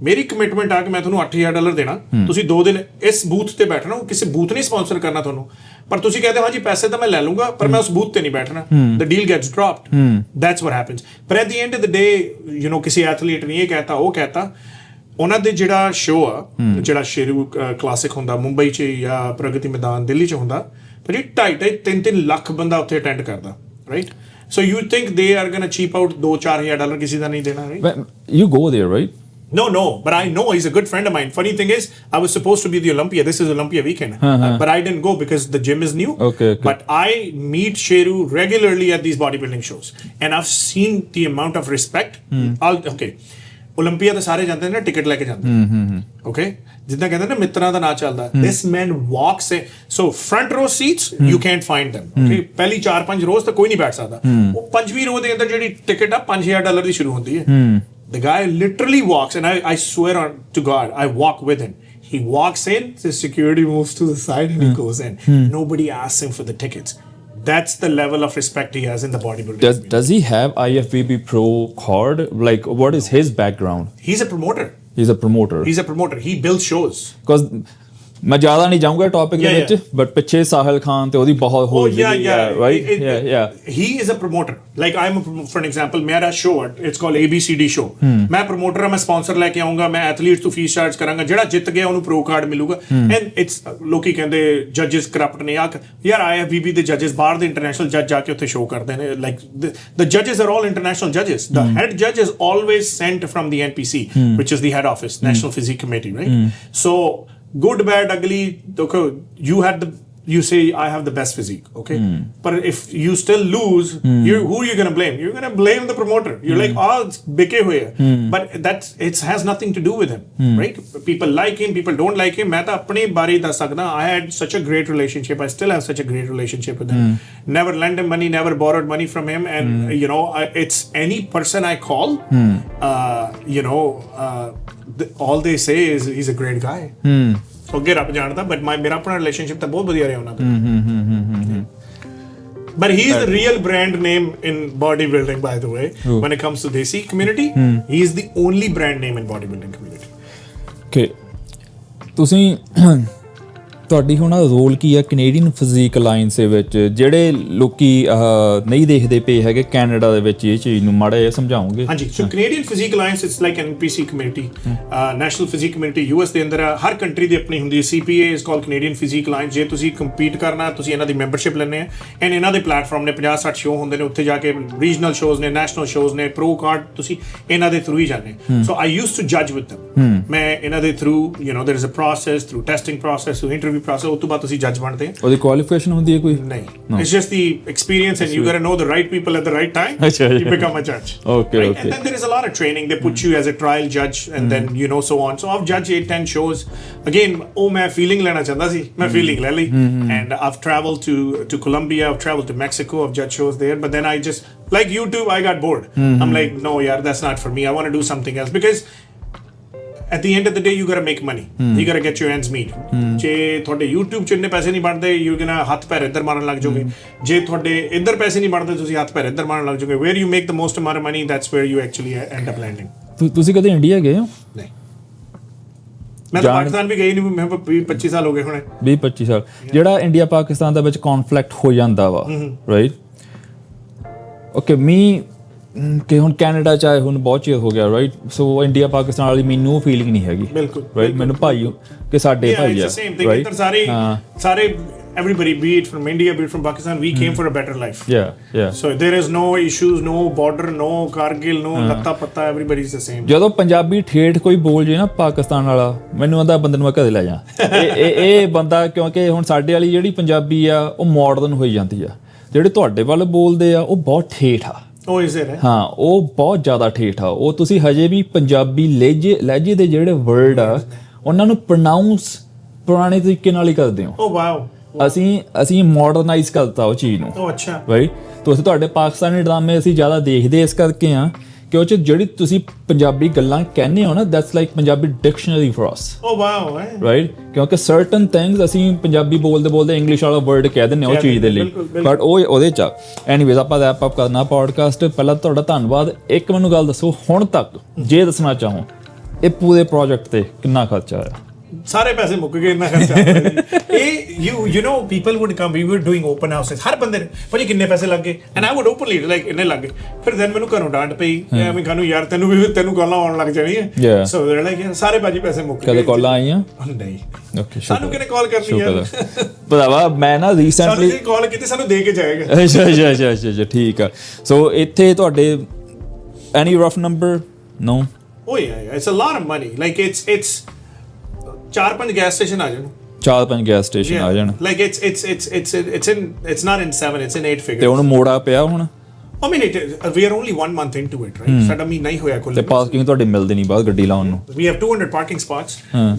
ਮੇਰੀ commitment ਆ ਕਿ ਮੈਂ ਤੁਹਾਨੂੰ $8,000 ਦੇਣਾ ਤੁਸੀਂ 2 ਦਿਨ ਇਸ ਬੂਥ ਤੇ ਬੈਠਣਾ ਕਿਸੇ ਬੂਥ ਨਹੀਂ ਸਪਾਂਸਰ ਕਰਨਾ ਤੁਹਾਨੂੰ ਪਰ ਤੁਸੀਂ ਕਹਿੰਦੇ ਹਾਂ ਜੀ ਪੈਸੇ ਤਾਂ ਮੈਂ ਲੈ ਲੂੰਗਾ ਪਰ ਮੈਂ ਉਸ ਬੂਥ ਤੇ ਨਹੀਂ ਬੈਠਣਾ the deal gets dropped. That's what happens. But at the end of the day ਕਿਸੇ ਐਥਲੀਟ ਨੇ ਇਹ ਕਹਿਤਾ ਉਹ ਕਹਿਤਾ ਉਹਨਾਂ ਦੇ ਜਿਹੜਾ ਸ਼ੋਅ ਆ ਜਿਹੜਾ ਸ਼ੇਰੂ ਕਲਾਸਿਕ ਹੁੰਦਾ ਮੁੰਬਈ 'ਚ ਜਾਂ ਪ੍ਰਗਤੀ ਮੈਦਾਨ ਦਿੱਲੀ 'ਚ ਹੁੰਦਾ ਭਾਜੀ 2.5-3 ਲੱਖ ਬੰਦਾ ਉੱਥੇ ਅਟੈਂਡ ਕਰਦਾ right? So you think they are going to cheap out $2,000-4,000 ਕਿਸੇ ਦਾ ਨਹੀਂ ਦੇਣਾ right? But you go there right? No, but I know he's a good friend of mine. Funny thing is, I was supposed to be the Olympia. This is Olympia weekend. But I didn't go because the gym is new. Okay. But I meet Sheru regularly at these bodybuilding shows. And I've seen the amount of respect. Olympia ਦੇ ਸਾਰੇ ਜਾਂਦੇ ਨੇ ticket ਲੈ ਕੇ ਜਾਂਦੇ okay ਜਿੱਦਾਂ ਕਹਿੰਦੇ ਨੇ ਮਿੱਤਰਾਂ ਦਾ ਨਾਂ ਚੱਲਦਾ this man walks in so front row seats you can't find them okay ਪਹਿਲੀ 4-5 ਰੋਜ਼ ਤਾਂ ਕੋਈ ਨਹੀਂ ਬੈਠ ਸਕਦਾ ਉਹ 5ਵੀਂ ਰੋਜ਼ ਦੇ ਅੰਦਰ ਜਿਹੜੀ ਟਿਕਟ ਆ $5,000 ਦੀ ਸ਼ੁਰੂ ਹੁੰਦੀ ਹੈ the guy literally walks and I swear to God I walk with him. He walks in, the security moves to the side and he goes in. Nobody asks him for the tickets. That's the level of respect he has in the bodybuilding. Does he have IFBB Pro card? Like, what is his background? He's a promoter. He's a promoter. He builds shows. Because ਮੈਂ ਜ਼ਿਆਦਾ ਨਹੀਂ ਜਾਊਂਗਾ topic ਦੇ Yeah, ਵਿੱਚ but ਪਿੱਛੇ ਸਾਹਿਲ ਖਾਨ ਤੇ ਉਹਦੀ ਬਹੁਤ ਹੋ right he is a promoter. Like I'm for an example, ਮੇਰਾ show it's called ABCD show. ਮੈਂ promoter ਹਾਂ, ਮੈਂ sponsor ਲੈ ਕੇ ਆਉਂਗਾ, ਮੈਂ athletes ਤੋਂ ਫੀਸ ਚਾਰਜ ਕਰਾਂਗਾ, ਜਿਹੜਾ ਜਿੱਤ ਗਿਆ ਉਹਨੂੰ pro card ਮਿਲੂਗਾ and it's ਲੋਕੀ ਕਹਿੰਦੇ judges corrupt ਨੇ ਯਾਰ IFBB ਦੇ judges ਬਾਹਰ ਦੇ international judge ਜਾ ਕੇ ਉੱਥੇ show ਕਰਦੇ ਨੇ like the judges are all international judges. The head judge is always sent from the NPC, which is the head office, National Physique Committee, right? So good, bad, ugly, okay, you say I have the best physique, okay? But if you still lose, who are you going to blame? You're going to blame the promoter. You're like, oh, it's bike hoye. But it has nothing to do with him, right? People like him, people don't like him. मैं तो अपने बारे दस सकता. I had such a great relationship. I still have such a great relationship with him. Never lent him money, never borrowed money from him. And you know, it's any person I call, you know, all they say is he's a great guy. So ਅੱਗੇ ਰੱਬ ਜਾਣਦਾ but ਮੇਰਾ ਆਪਣਾ relationship ਤਾਂ ਬਹੁਤ ਵਧੀਆ ਰਿਹਾ ਉਹਨਾਂ ਦਾ But he is the real brand name in bodybuilding, by the way. When it comes to Desi community, he is the only brand name in bodybuilding community. Okay. ਤੁਸੀਂ ਤੁਹਾਡੀ ਹੁਣ ਰੋਲ ਕੀ ਹੈ ਕੈਨੇਡੀਅਨ ਫਿਜ਼ੀਕ ਅਲਾਈਅੰਸ ਦੇ ਵਿੱਚ ਜਿਹੜੇ ਲੋਕੀ ਨਹੀਂ ਦੇਖਦੇ ਪਏ ਹੈਗੇ ਕੈਨੇਡਾ ਦੇ ਵਿੱਚ ਇਹ ਚੀਜ਼ ਨੂੰ ਮਾੜਾ ਜਿਹਾ ਸਮਝਾਓਗੇ ਹਾਂਜੀ so Canadian physique alliance it's like NPC community national physique community US ਦੇ ਅੰਦਰ ਹਰ ਕੰਟਰੀ ਦੀ ਆਪਣੀ ਹੁੰਦੀ ਹੈ CPA is called Canadian physique alliance ਜੇ ਤੁਸੀਂ ਕੰਪੀਟ ਕਰਨਾ ਤੁਸੀਂ ਇਹਨਾਂ ਦੀ ਮੈਂਬਰਸ਼ਿਪ ਲੈਣੇ ਆ ਐਂਡ ਇਹਨਾਂ ਦੇ ਪਲੇਟਫਾਰਮ ਨੇ 50-60 ਸ਼ੋਅ ਹੁੰਦੇ ਨੇ ਉੱਥੇ ਜਾ ਕੇ ਰੀਜਨਲ ਸ਼ੋਅਜ਼ ਨੇ ਨੈਸ਼ਨਲ ਸ਼ੋਅਜ਼ ਨੇ ਪ੍ਰੋ ਕਾਰਡ ਤੁਸੀਂ ਇਹਨਾਂ ਦੇ ਥਰੂ ਹੀ ਜਾਂਦੇ ਸੋ ਆਈ ਯੂਜ਼ਡ ਟੂ ਜੱਜ ਵਿਦ them ਮੈਂ ਇਹਨਾਂ ਦੇ through you know there is a process through testing process through interview process ਉਸ ਤੋਂ ਬਾਅਦ ਤੁਸੀਂ ਜੱਜ ਬਣਦੇ ਉਹਦੀ ਕੁਆਲੀਫਿਕੇਸ਼ਨ ਹੁੰਦੀ ਹੈ ਕੋਈ ਨਹੀਂ it's just the experience and you got to know the right people at the right time you become a judge okay right? And then there is a lot of training they put you as a trial judge and then you know so on so I've judged 8-10 shows again ਮੈਂ feeling ਲੈਣਾ ਚਾਹੁੰਦਾ ਸੀ ਮੈਂ feeling ਲੈ ਲਈ and I've traveled to Colombia I've traveled to Mexico I've judged shows there but then I just like YouTube I got bored I'm like no yaar that's not for me I want to do something else because at the end of the day you got to make money you got to get your ends meet ਜੇ ਤੁਹਾਡੇ YouTube ਚ ਇੰਨੇ ਪੈਸੇ ਨਹੀਂ ਬਣਦੇ you're gonna ਹੱਥ ਪੈਰ ਇੱਧਰ ਮਾਰਨ ਲੱਗ ਜਾਓਗੇ ਜੇ ਤੁਹਾਡੇ ਇੱਧਰ ਪੈਸੇ ਨਹੀਂ ਬਣਦੇ ਤੁਸੀਂ ਹੱਥ ਪੈਰ ਇੱਧਰ ਮਾਰਨ ਲੱਗ ਜਾਓਗੇ where you make the most amount of money that's where you actually end up landing ਤੁਸੀਂ ਕਦੇ ਇੰਡੀਆ ਗਏ ਹੋ ਨਹੀਂ ਮੈਂ ਤਾਂ ਪਾਕਿਸਤਾਨ ਵੀ ਗਈ ਨਹੀਂ ਮੈਂ 25 ਸਾਲ ਹੋ ਗਏ ਹੁਣੇ 20-25 ਸਾਲ ਜਿਹੜਾ ਇੰਡੀਆ ਪਾਕਿਸਤਾਨ ਦੇ ਵਿੱਚ ਕਨਫਲਿਕਟ ਹੋ ਜਾਂਦਾ ਵਾ ਰਾਈਟ ਓਕੇ ਮੀ ਕਿ ਹੁਣ ਕੈਨੇਡਾ ਚ ਆਏ ਹੁਣ ਬਹੁਤ ਚਿਰ ਹੋ ਗਿਆ ਰਾਈਟ ਸੋ ਇੰਡੀਆ ਪਾਕਿਸਤਾਨ ਵਾਲੀ ਮੈਨੂੰ ਫੀਲਿੰਗ ਨਹੀਂ ਹੈਗੀ ਬਿਲਕੁਲ ਰਾਈਟ ਮੈਨੂੰ ਭਾਈ ਕਿ ਸਾਡੇ ਭਾਈ ਆ ਰਾਈਟ ਸਾਰੇ everybody be it from India be it from Pakistan we came for a better life yeah so there is no issues no border no Kargil no latta patta everybody is the same ਜਦੋਂ ਪੰਜਾਬੀ ਠੇਠ ਕੋਈ ਬੋਲ ਜੇ ਨਾ ਪਾਕਿਸਤਾਨ ਵਾਲਾ ਮੈਨੂੰ ਆਂਦਾ ਬੰਦੇ ਨੂੰ ਮੈਂ ਘਰੇ ਲੈ ਜਾ ਇਹ ਬੰਦਾ ਕਿਉਂਕਿ ਹੁਣ ਸਾਡੇ ਵਾਲੀ ਜਿਹੜੀ ਪੰਜਾਬੀ ਆ ਉਹ ਮਾਡਰਨ ਹੋਈ ਜਾਂਦੀ ਆ ਜਿਹੜੇ ਤੁਹਾਡੇ ਵੱਲ ਬੋਲਦੇ ਆ ਉਹ ਬਹੁਤ ਠੇਠ ਆ ਉਹ ਇਜ਼ ਇਟ ਹਾਂ ਉਹ ਬਹੁਤ ਜ਼ਿਆਦਾ ਠੇਠ ਆ ਉਹ ਤੁਸੀਂ ਹਜੇ ਵੀ ਪੰਜਾਬੀ ਲਹਿਜੇ ਦੇ ਜਿਹੜੇ ਵਰਡ ਆ ਉਹਨਾਂ ਨੂੰ ਪ੍ਰੋਨਾਉਂਸ ਪੁਰਾਣੇ ਤਰੀਕੇ ਨਾਲ ਹੀ ਕਰਦੇ ਹੋ ਓ ਵਾਓ ਅਸੀਂ ਮਾਡਰਨਾਈਜ਼ ਕਰਤਾ ਉਹ ਚੀਜ਼ ਨੂੰ ਓ ਅੱਛਾ ਰਾਈਟ ਤੁਸੀਂ ਤੁਹਾਡੇ ਪਾਕਿਸਤਾਨੀ ਡਰਾਮੇ ਅਸੀਂ ਜ਼ਿਆਦਾ ਦੇਖਦੇ ਇਸ ਕਰਕੇ ਆ ਕਿ ਉਹ ਚ ਜਿਹੜੀ ਤੁਸੀਂ ਪੰਜਾਬੀ ਗੱਲਾਂ ਕਹਿੰਦੇ ਹੋ ਨਾ that's like Punjabi dictionary for us oh wow right ਕਿਉਂਕਿ ਸਰਟਨ ਥਿੰਗਸ ਅਸੀਂ ਪੰਜਾਬੀ ਬੋਲਦੇ ਇੰਗਲਿਸ਼ ਵਾਲਾ ਵਰਡ ਕਹਿ ਦਿੰਦੇ ਉਹ ਚੀਜ਼ ਦੇ ਲਈ ਬਟ ਉਹ ਉਹਦੇ ਚ ਐਨੀਵੇਜ਼ ਆਪਾਂ ਰੈਪ ਅਪ ਕਰਨਾ ਪੋਡਕਾਸਟ ਪਹਿਲਾਂ ਤੁਹਾਡਾ ਧੰਨਵਾਦ ਇੱਕ ਮੈਨੂੰ ਗੱਲ ਦੱਸੋ ਹੁਣ ਤੱਕ ਜੇ ਦੱਸਣਾ ਚਾਹੋ ਇਹ ਪੂਰੇ ਪ੍ਰੋਜੈਕਟ ਤੇ ਕਿੰਨਾ ਖਰਚਾ ਆਇਆ ਸਾਰੇ ਪੈਸੇ ਮੁੱਕ ਗਏ ਇੰਨਾ ਖਰਚਾ ਇਹ you know people would come we were doing open houses ਹਰ ਬੰਦੇ ਨੇ ਭਾਜੀ ਕਿੰਨੇ ਪੈਸੇ ਲੱਗੇ and I would openly like ਇੰਨੇ ਲੱਗੇ ਫਿਰ then ਮੈਨੂੰ ਘਰੋਂ ਡਾਂਟ ਪਈ ਐਵੇਂ ਕਾਨੂੰ ਯਾਰ ਤੈਨੂੰ ਕਾਲਾਂ ਆਉਣ ਲੱਗ ਜਾਣੀ ਹੈ so they're like ਸਾਰੇ ਭਾਜੀ ਪੈਸੇ ਮੁੱਕ ਗਏ ਕਦੇ ਕਾਲਾਂ ਆਈਆਂ ਨਹੀਂ ਓਕੇ ਸਾਨੂੰ ਕਿਹਨੇ ਕਾਲ ਕਰਨੀ ਯਾਰ ਭਰਾਵਾ ਮੈਂ ਨਾ ਰੀਸੈਂਟਲੀ ਸਾਨੂੰ ਕਾਲ ਕੀਤੀ ਸਾਨੂੰ ਦੇ ਕੇ ਜਾਏਗਾ ਅੱਛਾ ਠੀਕ ਆ ਸੋ ਇੱਥੇ ਤੁਹਾਡੇ any rough number no oh yeah it's a lot of money like it's 4-5 gas station ਆ ਜਾਣ 4-5 ਗੈਸ ਸਟੇਸ਼ਨ ਆ ਜਾਣ like it's not in 7 it's in 8 figures ਤੇ ਹੁਣ ਮੋੜਾ ਪਿਆ ਹੁਣ I mean we are only 1 month into it right ਸਾਡਾ ਮਹੀਨਾ ਹੀ ਹੋਇਆ ਕੋਲ ਤੇ ਪਾਰਕਿੰਗ ਤੁਹਾਡੇ ਮਿਲਦੇ ਨਹੀਂ ਬਾਹਰ ਗੱਡੀ ਲਾਉਣ ਨੂੰ we have 200 parking spots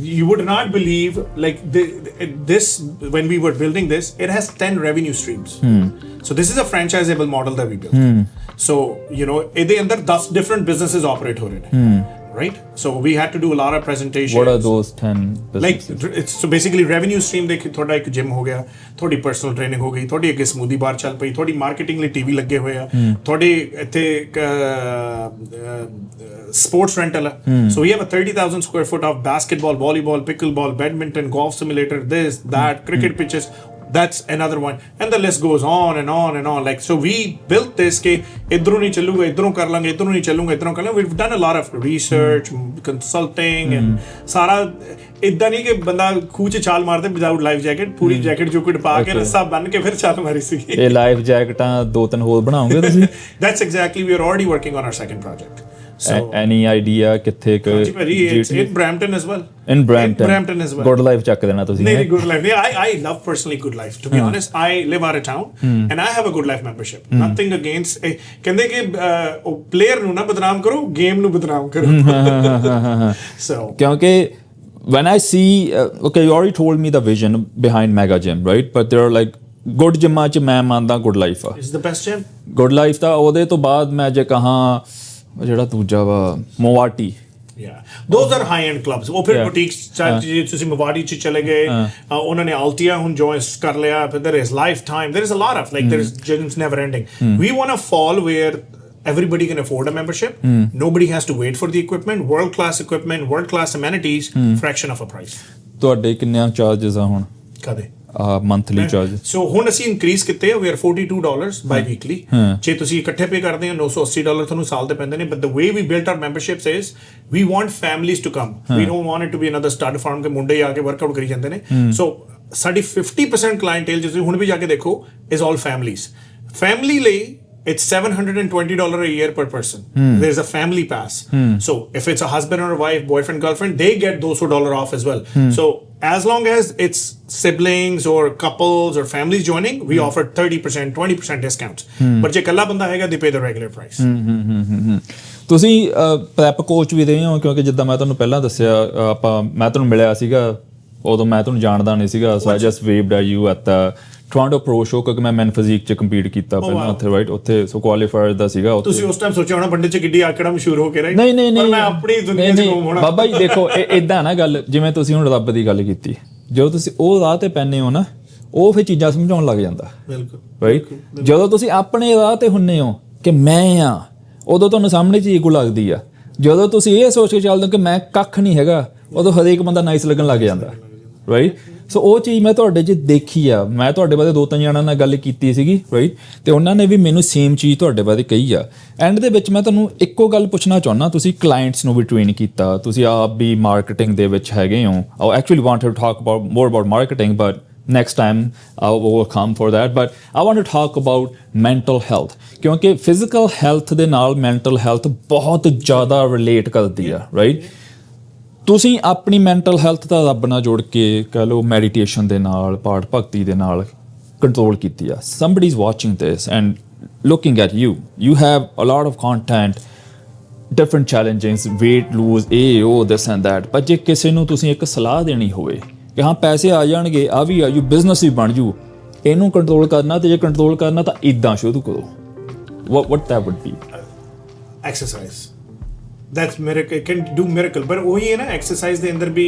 you would not believe like this when we were building this it has 10 revenue streams so this is a franchisable model that we built so you know ਇਹਦੇ ਅੰਦਰ 10 different businesses operate ਹੋ ਰਹੇ ਨੇ right? So we had to do a lot of presentations. What are those 10 like businesses? it's so basically revenue stream ਦੇ ਤੁਹਾਡਾ ਇੱਕ gym ਹੋ ਗਿਆ, ਤੁਹਾਡੀ ਪਰਸਨਲ ਟ੍ਰੇਨਿੰਗ ਹੋ ਗਈ, ਤੁਹਾਡੀ ਅੱਗੇ ਸਮੂਦੀ ਬਾਰ ਚੱਲ ਪਈ, ਤੁਹਾਡੀ ਮਾਰਕੀਟਿੰਗ ਲਈ ਟੀਵੀ ਲੱਗੇ ਹੋਏ ਆ, ਤੁਹਾਡੇ ਇੱਥੇ sports rental. So we have a 30,000 square foot of basketball, volleyball, pickleball, badminton, golf simulator, this, that, cricket pitches. That's another one, and the list goes on and on and on. Like, so we built this ke idhron nahi chalunga, idhron kar lange, idhron nahi chalunga, idhron kar lange. We've done a lot of research, consulting, and ਸਾਰਾ ਇਦਾਂ ਨਹੀਂ ਕਿ ਬੰਦਾ ਖੂਹ 'ਚ ਛਾਲ ਮਾਰਦੇ without life jacket, ਪੂਰੀ jacket ਜੁਕਟ ਪਾ ਕੇ ਰੱਸਾ ਬੰਨ ਕੇ ਫਿਰ ਛਾਲ ਮਾਰੀ ਸੀ। ਇਹ ਲਾਈਫ ਜੈਕਟਾਂ 2-3 ਹੋਰ ਬਣਾਓਗੇ ਤੁਸੀਂ? That's exactly, we are already working on our second project. So any idea ਕਿੱਥੇ it's in Brampton as well. In Brampton as well. Good life ਚੱਕ ਦੇਣਾ ਤੁਸੀਂ? ਨਹੀਂ, good life. Yeah, I love personally good life. To be honest, I live out of town and I have a good life membership. Nothing against. ਕਹਿੰਦੇ ਕਿ ਉਹ player ਨੂੰ ਨਾ ਬਦਨਾਮ ਕਰੋ, game ਨੂੰ ਬਦਨਾਮ ਕਰੋ. So ਕਿਉਂਕਿ when I see okay, you already told me the vision behind Mega Gym, right? But there are like good ਜਿਮਾਂ 'ਚ ਮੈਂ ਮੰਨਦਾ good life ਆ, it's the best gym. good life ਤਾਂ ਉਹਦੇ ਤੋਂ ਬਾਅਦ ਮੈਂ ਜੇ ਕਹਾਂ ਜਿਹੜਾ ਦੂਜਾ ਵਾ ਮੋਵਾਟੀ, Yeah, those are high-end clubs. ਉਹ ਫਿਰ Yeah. boutiques ਜੇ ਤੁਸੀਂ ਮਵਾੜੀ 'ਚ ਚਲੇ ਗਏ, ਉਹਨਾਂ ਨੇ Altia ਹੁਣ join ਕਰ ਲਿਆ, ਫਿਰ there is Lifetime, there is a lot of like there is gyms never ending. We want to fall where everybody can afford a membership. Nobody has to wait for the equipment, world-class equipment, world-class amenities, fraction of a price. ਤੁਹਾਡੇ ਕਿੰਨੇ charges ਆ ਹੁਣ ਕਦੇ monthly charge? ਸੋ ਹੁਣ ਅਸੀਂ increase ਕੀਤੇ ਆ, ਵੀ R $42 ਬਾਈ weekly. ਜੇ ਤੁਸੀਂ ਇਕੱਠੇ ਪੇ ਕਰਦੇ ਹੋ $980 ਤੁਹਾਨੂੰ ਸਾਲ ਦੇ ਪੈਂਦੇ ਨੇ। But the way we built our memberships is we want families to come, we don't want it to be another stud farm ਕੇ ਮੁੰਡੇ ਆ ਕੇ ਵਰਕਆਊਟ ਕਰੀ ਜਾਂਦੇ ਨੇ। ਸੋ ਸਾਡੀ 50% ਕਲਾਇੰਟੇਲ ਜੇ ਤੁਸੀਂ ਹੁਣ ਵੀ ਜਾ ਕੇ ਦੇਖੋ ਇਜ਼ ਆਲ ਫੈਮਿਲੀਜ਼। ਫੈਮਿਲੀ ਲਈ it's $720 a year per person. There's a family pass. So if it's a husband or a wife, boyfriend, girlfriend, they get $200 off as well. So as long as it's siblings or couples or families joining, we offer 30%, 20% discounts. But ਜੇ ਇਕੱਲਾ ਬੰਦਾ ਹੈਗਾ, they pay the regular price. ਤੁਸੀਂ prep coach ਵੀ ਰਹੇ ਹੋ, ਕਿਉਂਕਿ ਜਿੱਦਾਂ ਮੈਂ ਤੁਹਾਨੂੰ ਪਹਿਲਾਂ ਦੱਸਿਆ ਮੈਂ ਤੁਹਾਨੂੰ ਮਿਲਿਆ ਸੀਗਾ, ਉਦੋਂ ਮੈਂ ਤੁਹਾਨੂੰ ਜਾਣਦਾ ਨਹੀਂ ਸੀਗਾ। So I just waved at you at the Toronto pro show, ਕਿਉਂਕਿ ਮੈਂ ਮੈਨ ਫਿਜ਼ੀਕ 'ਚ ਕੰਪੀਟ ਕੀਤਾ ਪਹਿਲਾਂ ਉੱਥੇ, ਰਾਈਟ? ਉੱਥੇ ਸੋ ਕੁਆਲੀਫਾਇਰ ਦਾ ਸੀਗਾ। ਤੁਸੀਂ ਉਸ ਟਾਈਮ ਸੋਚਿਆ ਹੋਣਾ ਬੰਦੇ 'ਚ ਕਿੱਡੀ ਆਕੜਾ ਮਸ਼ਹੂਰ ਹੋ ਕੇ ਰਹੀ। ਨਹੀਂ ਪਰ ਮੈਂ ਆਪਣੀ ਦੁਨੀਆ 'ਚ ਘੁੰਮ ਹੋਣਾ। ਬਾਬਾ ਜੀ ਦੇਖੋ, ਇਦਾਂ ਨਾ ਗੱਲ, ਜਿਵੇਂ ਤੁਸੀਂ ਹੁਣ ਰੱਬ ਦੀ ਗੱਲ ਕੀਤੀ, ਜਦੋਂ ਤੁਸੀਂ ਉਹ ਰਾਹ ਤੇ ਪੈਂਦੇ ਹੋ ਨਾ, ਉਹ ਫਿਰ ਚੀਜ਼ਾਂ ਸਮਝਾਉਣ ਲੱਗ ਜਾਂਦਾ। ਬਿਲਕੁਲ ਰਾਈਟ? ਜਦੋਂ ਤੁਸੀਂ ਆਪਣੇ ਰਾਹ ਤੇ ਹੁੰਨੇ ਹੋ ਕਿ ਮੈਂ ਆ, ਉਦੋਂ ਤੁਹਾਨੂੰ ਸਾਹਮਣੇ ਚੀਜ਼ ਈਗੋ ਲੱਗਦੀ ਆ। ਜਦੋਂ ਤੁਸੀਂ ਇਹ ਸੋਚ ਕੇ ਚੱਲਦੇ ਹੋ ਕਿ ਮੈਂ ਕੱਖ ਨਹੀਂ ਹੈਗਾ, ਉਦੋਂ ਹਰੇਕ ਬੰਦਾ ਨਾਈਸ ਲੱਗਣ ਲੱਗ ਜਾਂਦਾ, ਰਾਈਟ? ਸੋ ਉਹ ਚੀਜ਼ ਮੈਂ ਤੁਹਾਡੇ 'ਚ ਦੇਖੀ ਆ। ਮੈਂ ਤੁਹਾਡੇ ਬਾਰੇ 2-3 ਜਣਾਂ ਨਾਲ ਗੱਲ ਕੀਤੀ ਸੀਗੀ, ਰਾਈਟ? ਤੇ ਉਹਨਾਂ ਨੇ ਵੀ ਮੈਨੂੰ ਸੇਮ ਚੀਜ਼ ਤੁਹਾਡੇ ਬਾਰੇ ਕਹੀ ਆ। ਐਂਡ ਦੇ ਵਿੱਚ ਮੈਂ ਤੁਹਾਨੂੰ ਇੱਕੋ ਗੱਲ ਪੁੱਛਣਾ ਚਾਹੁੰਦਾ, ਤੁਸੀਂ ਕਲਾਇੰਟਸ ਨੂੰ ਵੀ ਟ੍ਰੇਨ ਕੀਤਾ, ਤੁਸੀਂ ਆਪ ਵੀ ਮਾਰਕੀਟਿੰਗ ਦੇ ਵਿੱਚ ਹੈਗੇ ਹੋ। I actually wanted to talk more about marketing, but next time I will come for that. But I want to talk about mental health, ਕਿਉਂਕਿ physical health ਦੇ ਨਾਲ mental health ਬਹੁਤ ਜ਼ਿਆਦਾ relate ਕਰਦੀ ਆ, ਰਾਈਟ? ਤੁਸੀਂ ਆਪਣੀ ਮੈਂਟਲ ਹੈਲਥ ਦਾ ਰੱਬ ਨਾਲ ਜੋੜ ਕੇ ਕਹਿ ਲਓ, ਮੈਡੀਟੇਸ਼ਨ ਦੇ ਨਾਲ, ਪਾਠ ਭਗਤੀ ਦੇ ਨਾਲ ਕੰਟਰੋਲ ਕੀਤੀ ਆ। somebody is watching this and looking at you, you have a lot of content, different challenges, weight lose, this and that, but ਜੇ ਕਿਸੇ ਨੂੰ ਤੁਸੀਂ ਇੱਕ ਸਲਾਹ ਦੇਣੀ ਹੋਵੇ ਕਿ ਹਾਂ ਪੈਸੇ ਆ ਜਾਣਗੇ, ਆ ਵੀ ਆਜੂ, ਬਿਜ਼ਨਸ ਵੀ ਬਣ ਜੂ, ਇਹਨੂੰ ਕੰਟਰੋਲ ਕਰਨਾ, ਤੇ ਜੇ ਕੰਟਰੋਲ ਕਰਨਾ ਤਾਂ ਇੱਦਾਂ ਸ਼ੁਰੂ ਕਰੋ, what that would be? Exercise. That's miracle, can do miracle. But ਉਹੀ ਹੈ ਨਾ, exercise ਦੇ ਅੰਦਰ ਵੀ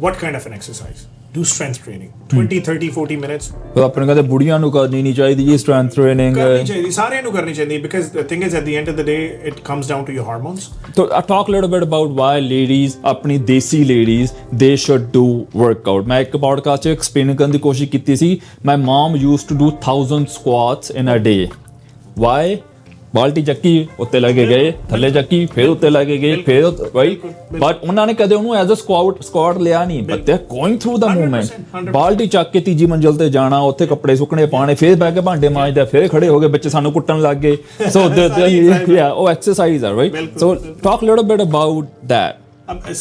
what kind of an exercise? Do strength training 20 30 40 minutes. ਆਪਣੇ ਕਹਿੰਦੇ ਬੁੜੀਆਂ ਨੂੰ ਕਰਨੀ ਨਹੀਂ ਚਾਹੀਦੀ ਜੀ ਸਟਰੈਂਥ ਟ੍ਰੇਨਿੰਗ, ਕਰਨੀ ਚਾਹੀਦੀ, ਸਾਰਿਆਂ ਨੂੰ ਕਰਨੀ ਚਾਹੀਦੀ, because the thing is at the end of the day it comes down to your hormones. So I talk a little bit about why ladies, ਆਪਣੀ ਦੇਸੀ ladies, they should do workout. ਮੈਂ ਇੱਕ podcast 'ਚ explain ਕਰਨ ਦੀ ਕੋਸ਼ਿਸ਼ ਕੀਤੀ ਸੀ। My mom used to do 1000 squats in a day. Why? ਬਾਲਟੀ ਚੱਕੀ, ਉੱਤੇ ਲੈ ਕੇ ਗਏ, ਥੱਲੇ ਚੱਕੀ, ਫਿਰ ਉੱਤੇ ਲੈ ਕੇ ਗਏ, ਫਿਰ ਰਾਈਟ? ਬਟ ਉਹਨਾਂ ਨੇ ਕਦੇ ਉਹਨੂੰ ਐਜ਼ ਅ ਸਕੁਆਟ ਲਿਆ ਨਹੀਂ, but they are going through the movement. ਬਾਲਟੀ ਚੱਕ ਕੇ ਤੀਜੀ ਮੰਜ਼ਿਲ ਤੇ ਜਾਣਾ, ਉੱਥੇ ਕੱਪੜੇ ਸੁੱਕਣੇ ਪਾਣੇ, ਫਿਰ ਬਹਿ ਕੇ ਭਾਂਡੇ ਮਾਂਜਦੇ, ਫਿਰ ਖੜੇ ਹੋ ਗਏ, ਬੱਚੇ ਸਾਨੂੰ ਕੁੱਟਣ ਲੱਗ ਗਏ। ਸੋ ਉਹ ਐਕਸਰਸਾਈਜ਼ ਆ, right? So talk little bit about that.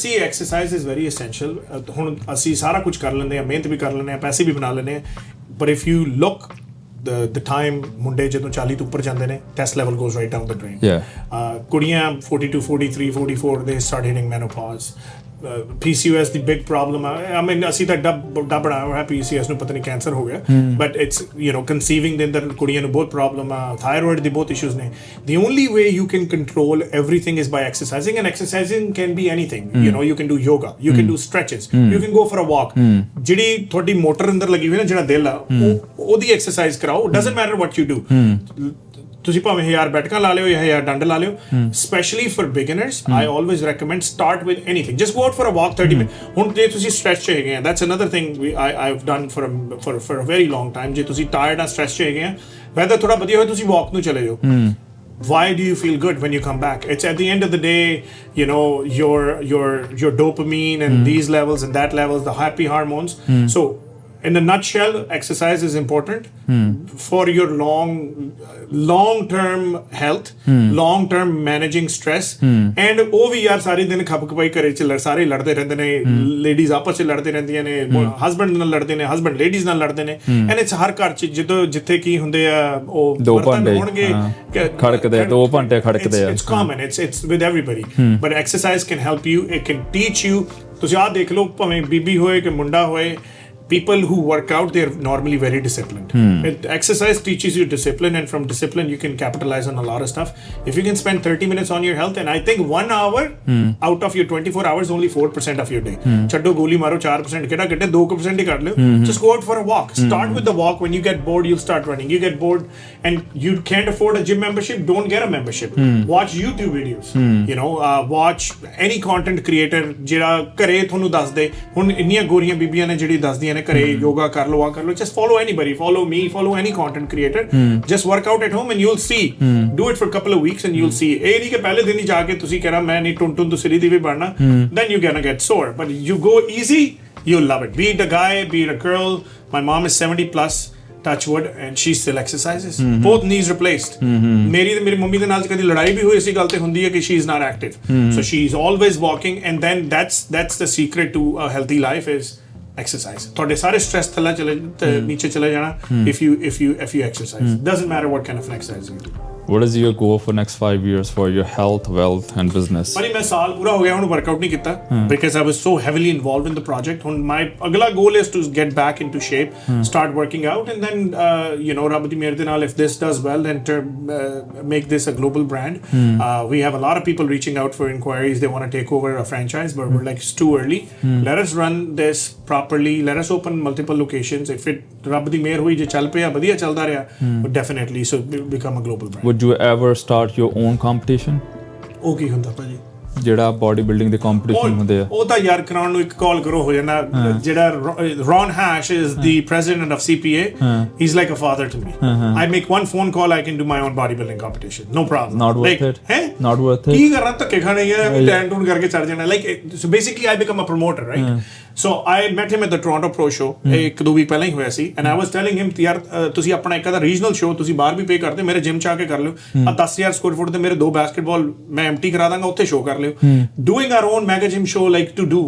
See, exercise is very essential. ਹੁਣ ਅਸੀਂ ਸਾਰਾ ਕੁਝ ਕਰ ਲੈਂਦੇ ਆ, ਮਿਹਨਤ ਵੀ ਕਰ ਲੈਂਦੇ ਆ, ਪੈਸੇ ਵੀ ਬਣਾ ਲੈਂਦੇ ਆ, but if you look the time ਮੁੰਡੇ ਜਦੋਂ 40 ਤੋਂ ਉੱਪਰ ਜਾਂਦੇ ਨੇ, test level goes right down the drain. Yeah. ਕੁੜੀਆਂ 42 43 44 they start hitting menopause. PCOS the big problem ਆ I mean ਅਸੀਂ ਤਾਂ ਵੱਡਾ ਬਣਾਇਆ ਹੋਇਆ PCOS ਨੂੰ ਪਤਾ ਨਹੀਂ ਕੈਂਸਰ ਹੋ ਗਿਆ ਬਟ ਇਟਸ ਕਨਸੀਵਿੰਗ ਦੇ ਅੰਦਰ ਕੁੜੀਆਂ ਨੂੰ ਬਹੁਤ ਪ੍ਰੋਬਲਮ ਆ ਥਾਇਰੋਇਡ ਦੀ ਬਹੁਤ ਇਸ਼ੂਜ਼ ਨੇ the only way you can control everything is by exercising and exercising can be anything you can do yoga you can do stretches you can go for a walk ਜਿਹੜੀ ਤੁਹਾਡੀ motor ਅੰਦਰ ਲੱਗੀ ਹੋਈ ਨਾ ਜਿਹੜਾ ਦਿਲ ਆ ਉਹਦੀ ਐਕਸਰਸਾਈਜ਼ ਕਰਾਓ doesn't matter what you do ਤੁਸੀਂ ਭਾਵੇਂ 1000 ਬੈਠਕਾਂ ਲਾ ਲਿਓ ਜਾਂ 1000 ਡੰਡ ਲਾ ਲਿਓ specially for beginners I always recommend start with anything just go out for a walk 30 minute ਹੁਣ ਜੇ ਤੁਸੀਂ ਸਟ੍ਰੈਸ ਚ ਹੈਗੇ ਆ that's another thing I have done for a very long time ਜੇ ਤੁਸੀਂ ਟਾਇਰਡ ਆ ਸਟ੍ਰੈਸ ਚ ਹੈਗੇ ਆ ਵੈਦਰ ਥੋੜਾ ਵਧੀਆ ਹੋਏ ਤੁਸੀਂ ਵਾਕ ਨੂੰ ਚਲੇ ਜਾਓ why do you feel good when you come back? It's at the end of the day, your dopamine and these levels and that levels, the happy hormones. So in a nutshell, exercise is important for your long term health, long term managing stress, and ਉਹ ਵੀ ਯਾਰ ਸਾਰੇ ਦਿਨ ਖੱਪ ਖਪਾਈ ਘਰੇ ਚ ਸਾਰੇ ਲੜਦੇ ਰਹਿੰਦੇ ਨੇ ਲੇਡੀਜ਼ ਆਪਸ ਚ ਲੜਦੇ ਰਹਿੰਦੀਆਂ ਨੇ ਹਸਬੈਂਡ ਨਾਲ ਲੜਦੇ ਨੇ ਹਸਬੈਂਡ ਲੇਡੀਜ਼ ਨਾਲ ਲੜਦੇ ਨੇ ਐਂਡ ਇਟਸ ਹਰ ਘਰ ਚ ਜਦੋਂ ਜਿੱਥੇ ਕੀ ਹੁੰਦੇ ਆ ਉਹ ਦੋ ਬਰਤਨ ਭਾਂਡੇ ਹੋਣਗੇ ਖੜਕਦੇ 2 ਘੰਟੇ ਖੜਕਦੇ ਆ it's common it's with everybody but exercise can help you it can teach you ਤੁਸੀਂ ਆਹ ਦੇਖ ਲਓ ਭਾਵੇਂ ਬੀਬੀ ਹੋਏ ਕਿ ਮੁੰਡਾ ਹੋਏ people who work out they're normally very disciplined exercise teaches you discipline and from discipline you can capitalize on a lot of stuff if you can spend 30 minutes on your health and I think 1 hour out of your 24 hours only 4% of your day chaddo goli maro 4% keda kitte 2% hi kar leo just go out for a walk start with the walk when you get bored you'll start running you get bored and you can't afford a gym membership don't get a membership watch YouTube videos watch any content creator jehda ਘਰੇ ਤੁਹਾਨੂੰ ਦੱਸ ਦੇ ਹੁਣ ਇੰਨੀਆਂ ਗੋਰੀਆਂ ਬੀਬੀਆਂ ਨੇ ਜਿਹੜੀ ਦੱਸਦੀਆਂ ਨੇ ਘਰੇ ਯੋਗਾ ਕਰ ਲਓ ਆ ਕਰ ਲਓ just follow anybody follow me follow any content creator just work out at home and you'll see do it for a couple of weeks and you'll see ਇਹ ਨਹੀਂ ਕਿ ਪਹਿਲੇ ਦਿਨ ਹੀ ਜਾ ਕੇ ਤੁਸੀਂ ਕਹਿਣਾ ਮੈਂ ਨਹੀਂ ਟੁੰਟੁੰ ਦੁਸਰੀ ਦੀ ਵੀ ਬਣਨਾ then you're gonna get sore but you go easy you'll love it be it a guy be it a girl my mom is 70 plus touch wood and she still exercises both knees replaced ਮੇਰੀ mummy ਦੇ ਨਾਲ ਕਦੀ ਲੜਾਈ ਵੀ ਹੋਈ ਇਸੇ ਗੱਲ ਤੇ ਹੁੰਦੀ ਹੈ ਕਿ she is not active so she is always walking and then that's the secret to a healthy life is exercise ਤੁਹਾਡੇ ਸਾਰੇ stress ਥੱਲੇ ਚਲੇ ਨੀਚੇ ਚਲੇ ਜਾਣਾ if you exercise doesn't matter what kind of an exercise you do What is your goal for next 5 years for your health, wealth and business? ਭਾਜੀ ਮੈਂ ਸਾਲ ਪੂਰਾ ਹੋ ਗਿਆ ਹੁਣ ਵਰਕਆਊਟ ਨਹੀਂ ਕੀਤਾ because I was so heavily involved in the project ਹੁਣ my ਅਗਲਾ goal is to get back into shape start working out and then ਰੱਬ ਦੀ ਮਿਹਰ ਦੇ ਨਾਲ if this does well then make this a global brand we have a lot of people reaching out for inquiries they want to take over a franchise but we're like it's too early let us run this properly let us open multiple locations if it ਰੱਬ ਦੀ ਮਿਹਰ ਹੋਈ ਜੇ ਚੱਲ ਪਿਆ ਵਧੀਆ ਚੱਲਦਾ ਰਿਹਾ definitely so become a global brand Would you ever start your own competition? ਉਹ ਕੀ ਹੁੰਦਾ ਭਾਜੀ ਜਿਹੜਾ ਬਾਡੀ ਬਿਲਡਿੰਗ ਦੇ ਕੰਪੀਟੀਸ਼ਨ ਹੁੰਦੇ ਆ ਉਹ ਤਾਂ ਯਾਰ ਕਰਾਉਣ ਨੂੰ ਇੱਕ ਕਾਲ ਕਰੋ ਹੋ ਜਾਂਦਾ ਜਿਹੜਾ Ron Hash is the president of CPA he's like a father to me I make one phone call I can do my own bodybuilding competition no problem Not worth it Not worth it ਕੀ ਕਰਨਾ ਧੱਕੇ ਖਾਣੇ ਆ ten tune ਕਰਕੇ ਚੜ ਜਾਣਾ like so basically I become a promoter right so I met him at the Toronto Pro Show ਇੱਕ ਦੋ week ਪਹਿਲਾਂ ਹੀ ਹੋਇਆ ਸੀ and I was telling him ਯਾਰ ਤੁਸੀਂ ਆਪਣਾ ਇੱਕ ਦਾ ਰੀਜਨਲ ਸ਼ੋ ਤੁਸੀਂ ਬਾਹਰ ਵੀ ਪੇ ਕਰਦੇ ਮੇਰੇ ਜਿਮ ਚ ਆ ਕੇ ਕਰ ਲਿਓ ਆ 10000 ਸਕੁਅਰ ਫੁੱਟ ਤੇ ਮੇਰੇ 2 ਬਾਸਕਟਬਾਲ ਮੈਂ ਐਮਟੀ ਕਰਾ ਦਾਂਗਾ ਉੱਥੇ ਸ਼ੋ ਕਰ ਲਿਓ doing our own mega gym show like to do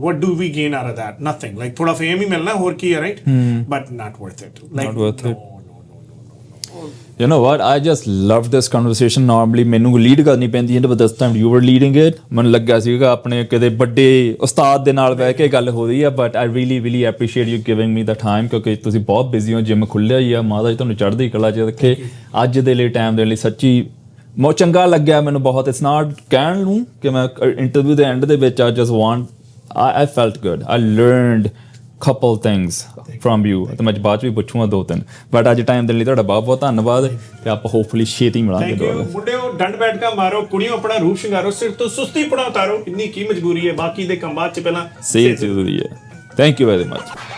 what do we gain out of that nothing like thoda fame hi milna ਹੋਰ ਕੀ ਹੈ right but not worth it like not worth it You know what? I just love this conversation. Normally ਮੈਨੂੰ lead ਕਰਨੀ ਪੈਂਦੀ ਹੈ but this time you were leading it. ਮੈਨੂੰ ਲੱਗਾ ਸੀਗਾ ਆਪਣੇ ਕਿਤੇ ਵੱਡੇ ਉਸਤਾਦ ਦੇ ਨਾਲ ਬਹਿ ਕੇ ਗੱਲ ਹੋ ਰਹੀ ਆ but I really appreciate you giving me the time ਕਿਉਂਕਿ ਤੁਸੀਂ ਬਹੁਤ ਬਿਜ਼ੀ ਹੋ ਜਿਮ ਖੁੱਲਿਆ ਹੀ ਆ ਮਾਤਾ ਜੀ ਤੁਹਾਨੂੰ ਚੜ੍ਹਦੀ ਕਲਾ 'ਚ ਰੱਖੇ ਅੱਜ ਦੇ ਲਈ ਟਾਈਮ ਦੇਣ ਲਈ ਸੱਚੀ ਬਹੁਤ ਚੰਗਾ ਲੱਗਿਆ ਮੈਨੂੰ ਬਹੁਤ ਇਟਸ ਨਾਟ ਕਹਿਣ ਨੂੰ ਕਿ ਮੈਂ ਇੰਟਰਵਿਊ ਦੇ ਐਂਡ ਦੇ ਵਿੱਚ I just want I felt good I learned couple things from you ਤੇ ਮੈਂ ਬਾਅਦ ਚ ਵੀ ਪੁੱਛੂਗਾ 2-3 ਬਟ ਅੱਜ ਟਾਈਮ ਦੇਣ ਲਈ ਤੁਹਾਡਾ ਬਹੁਤ ਬਹੁਤ ਧੰਨਵਾਦ ਤੇ ਆਪਾਂ ਹੋਪਫੁਲੀ ਛੇਤੀ ਮਿਲਾਂਗੇ ਦੁਬਾਰਾ ਮੁੰਡਿਓ ਡੰਡ ਬੈਠਕਾਂ ਮਾਰੋ ਕੁੜੀਓ ਆਪਣਾ ਰੂਪ ਸ਼ਿੰਗਾਰੋ ਸਿਰ ਤੋਂ ਸੁਸਤੀ ਪਣਾ ਉਤਾਰੋ ਇੰਨੀ ਕੀ ਮਜਬੂਰੀ ਹੈ ਬਾਕੀ ਦੇ ਕੰਮ ਬਾਅਦ ਚ ਪਹਿਲਾਂ ਸਿਹਤ ਜ਼ਰੂਰੀ ਹੈ ਥੈਂਕ ਯੂ ਵੈਰੀ ਮਚ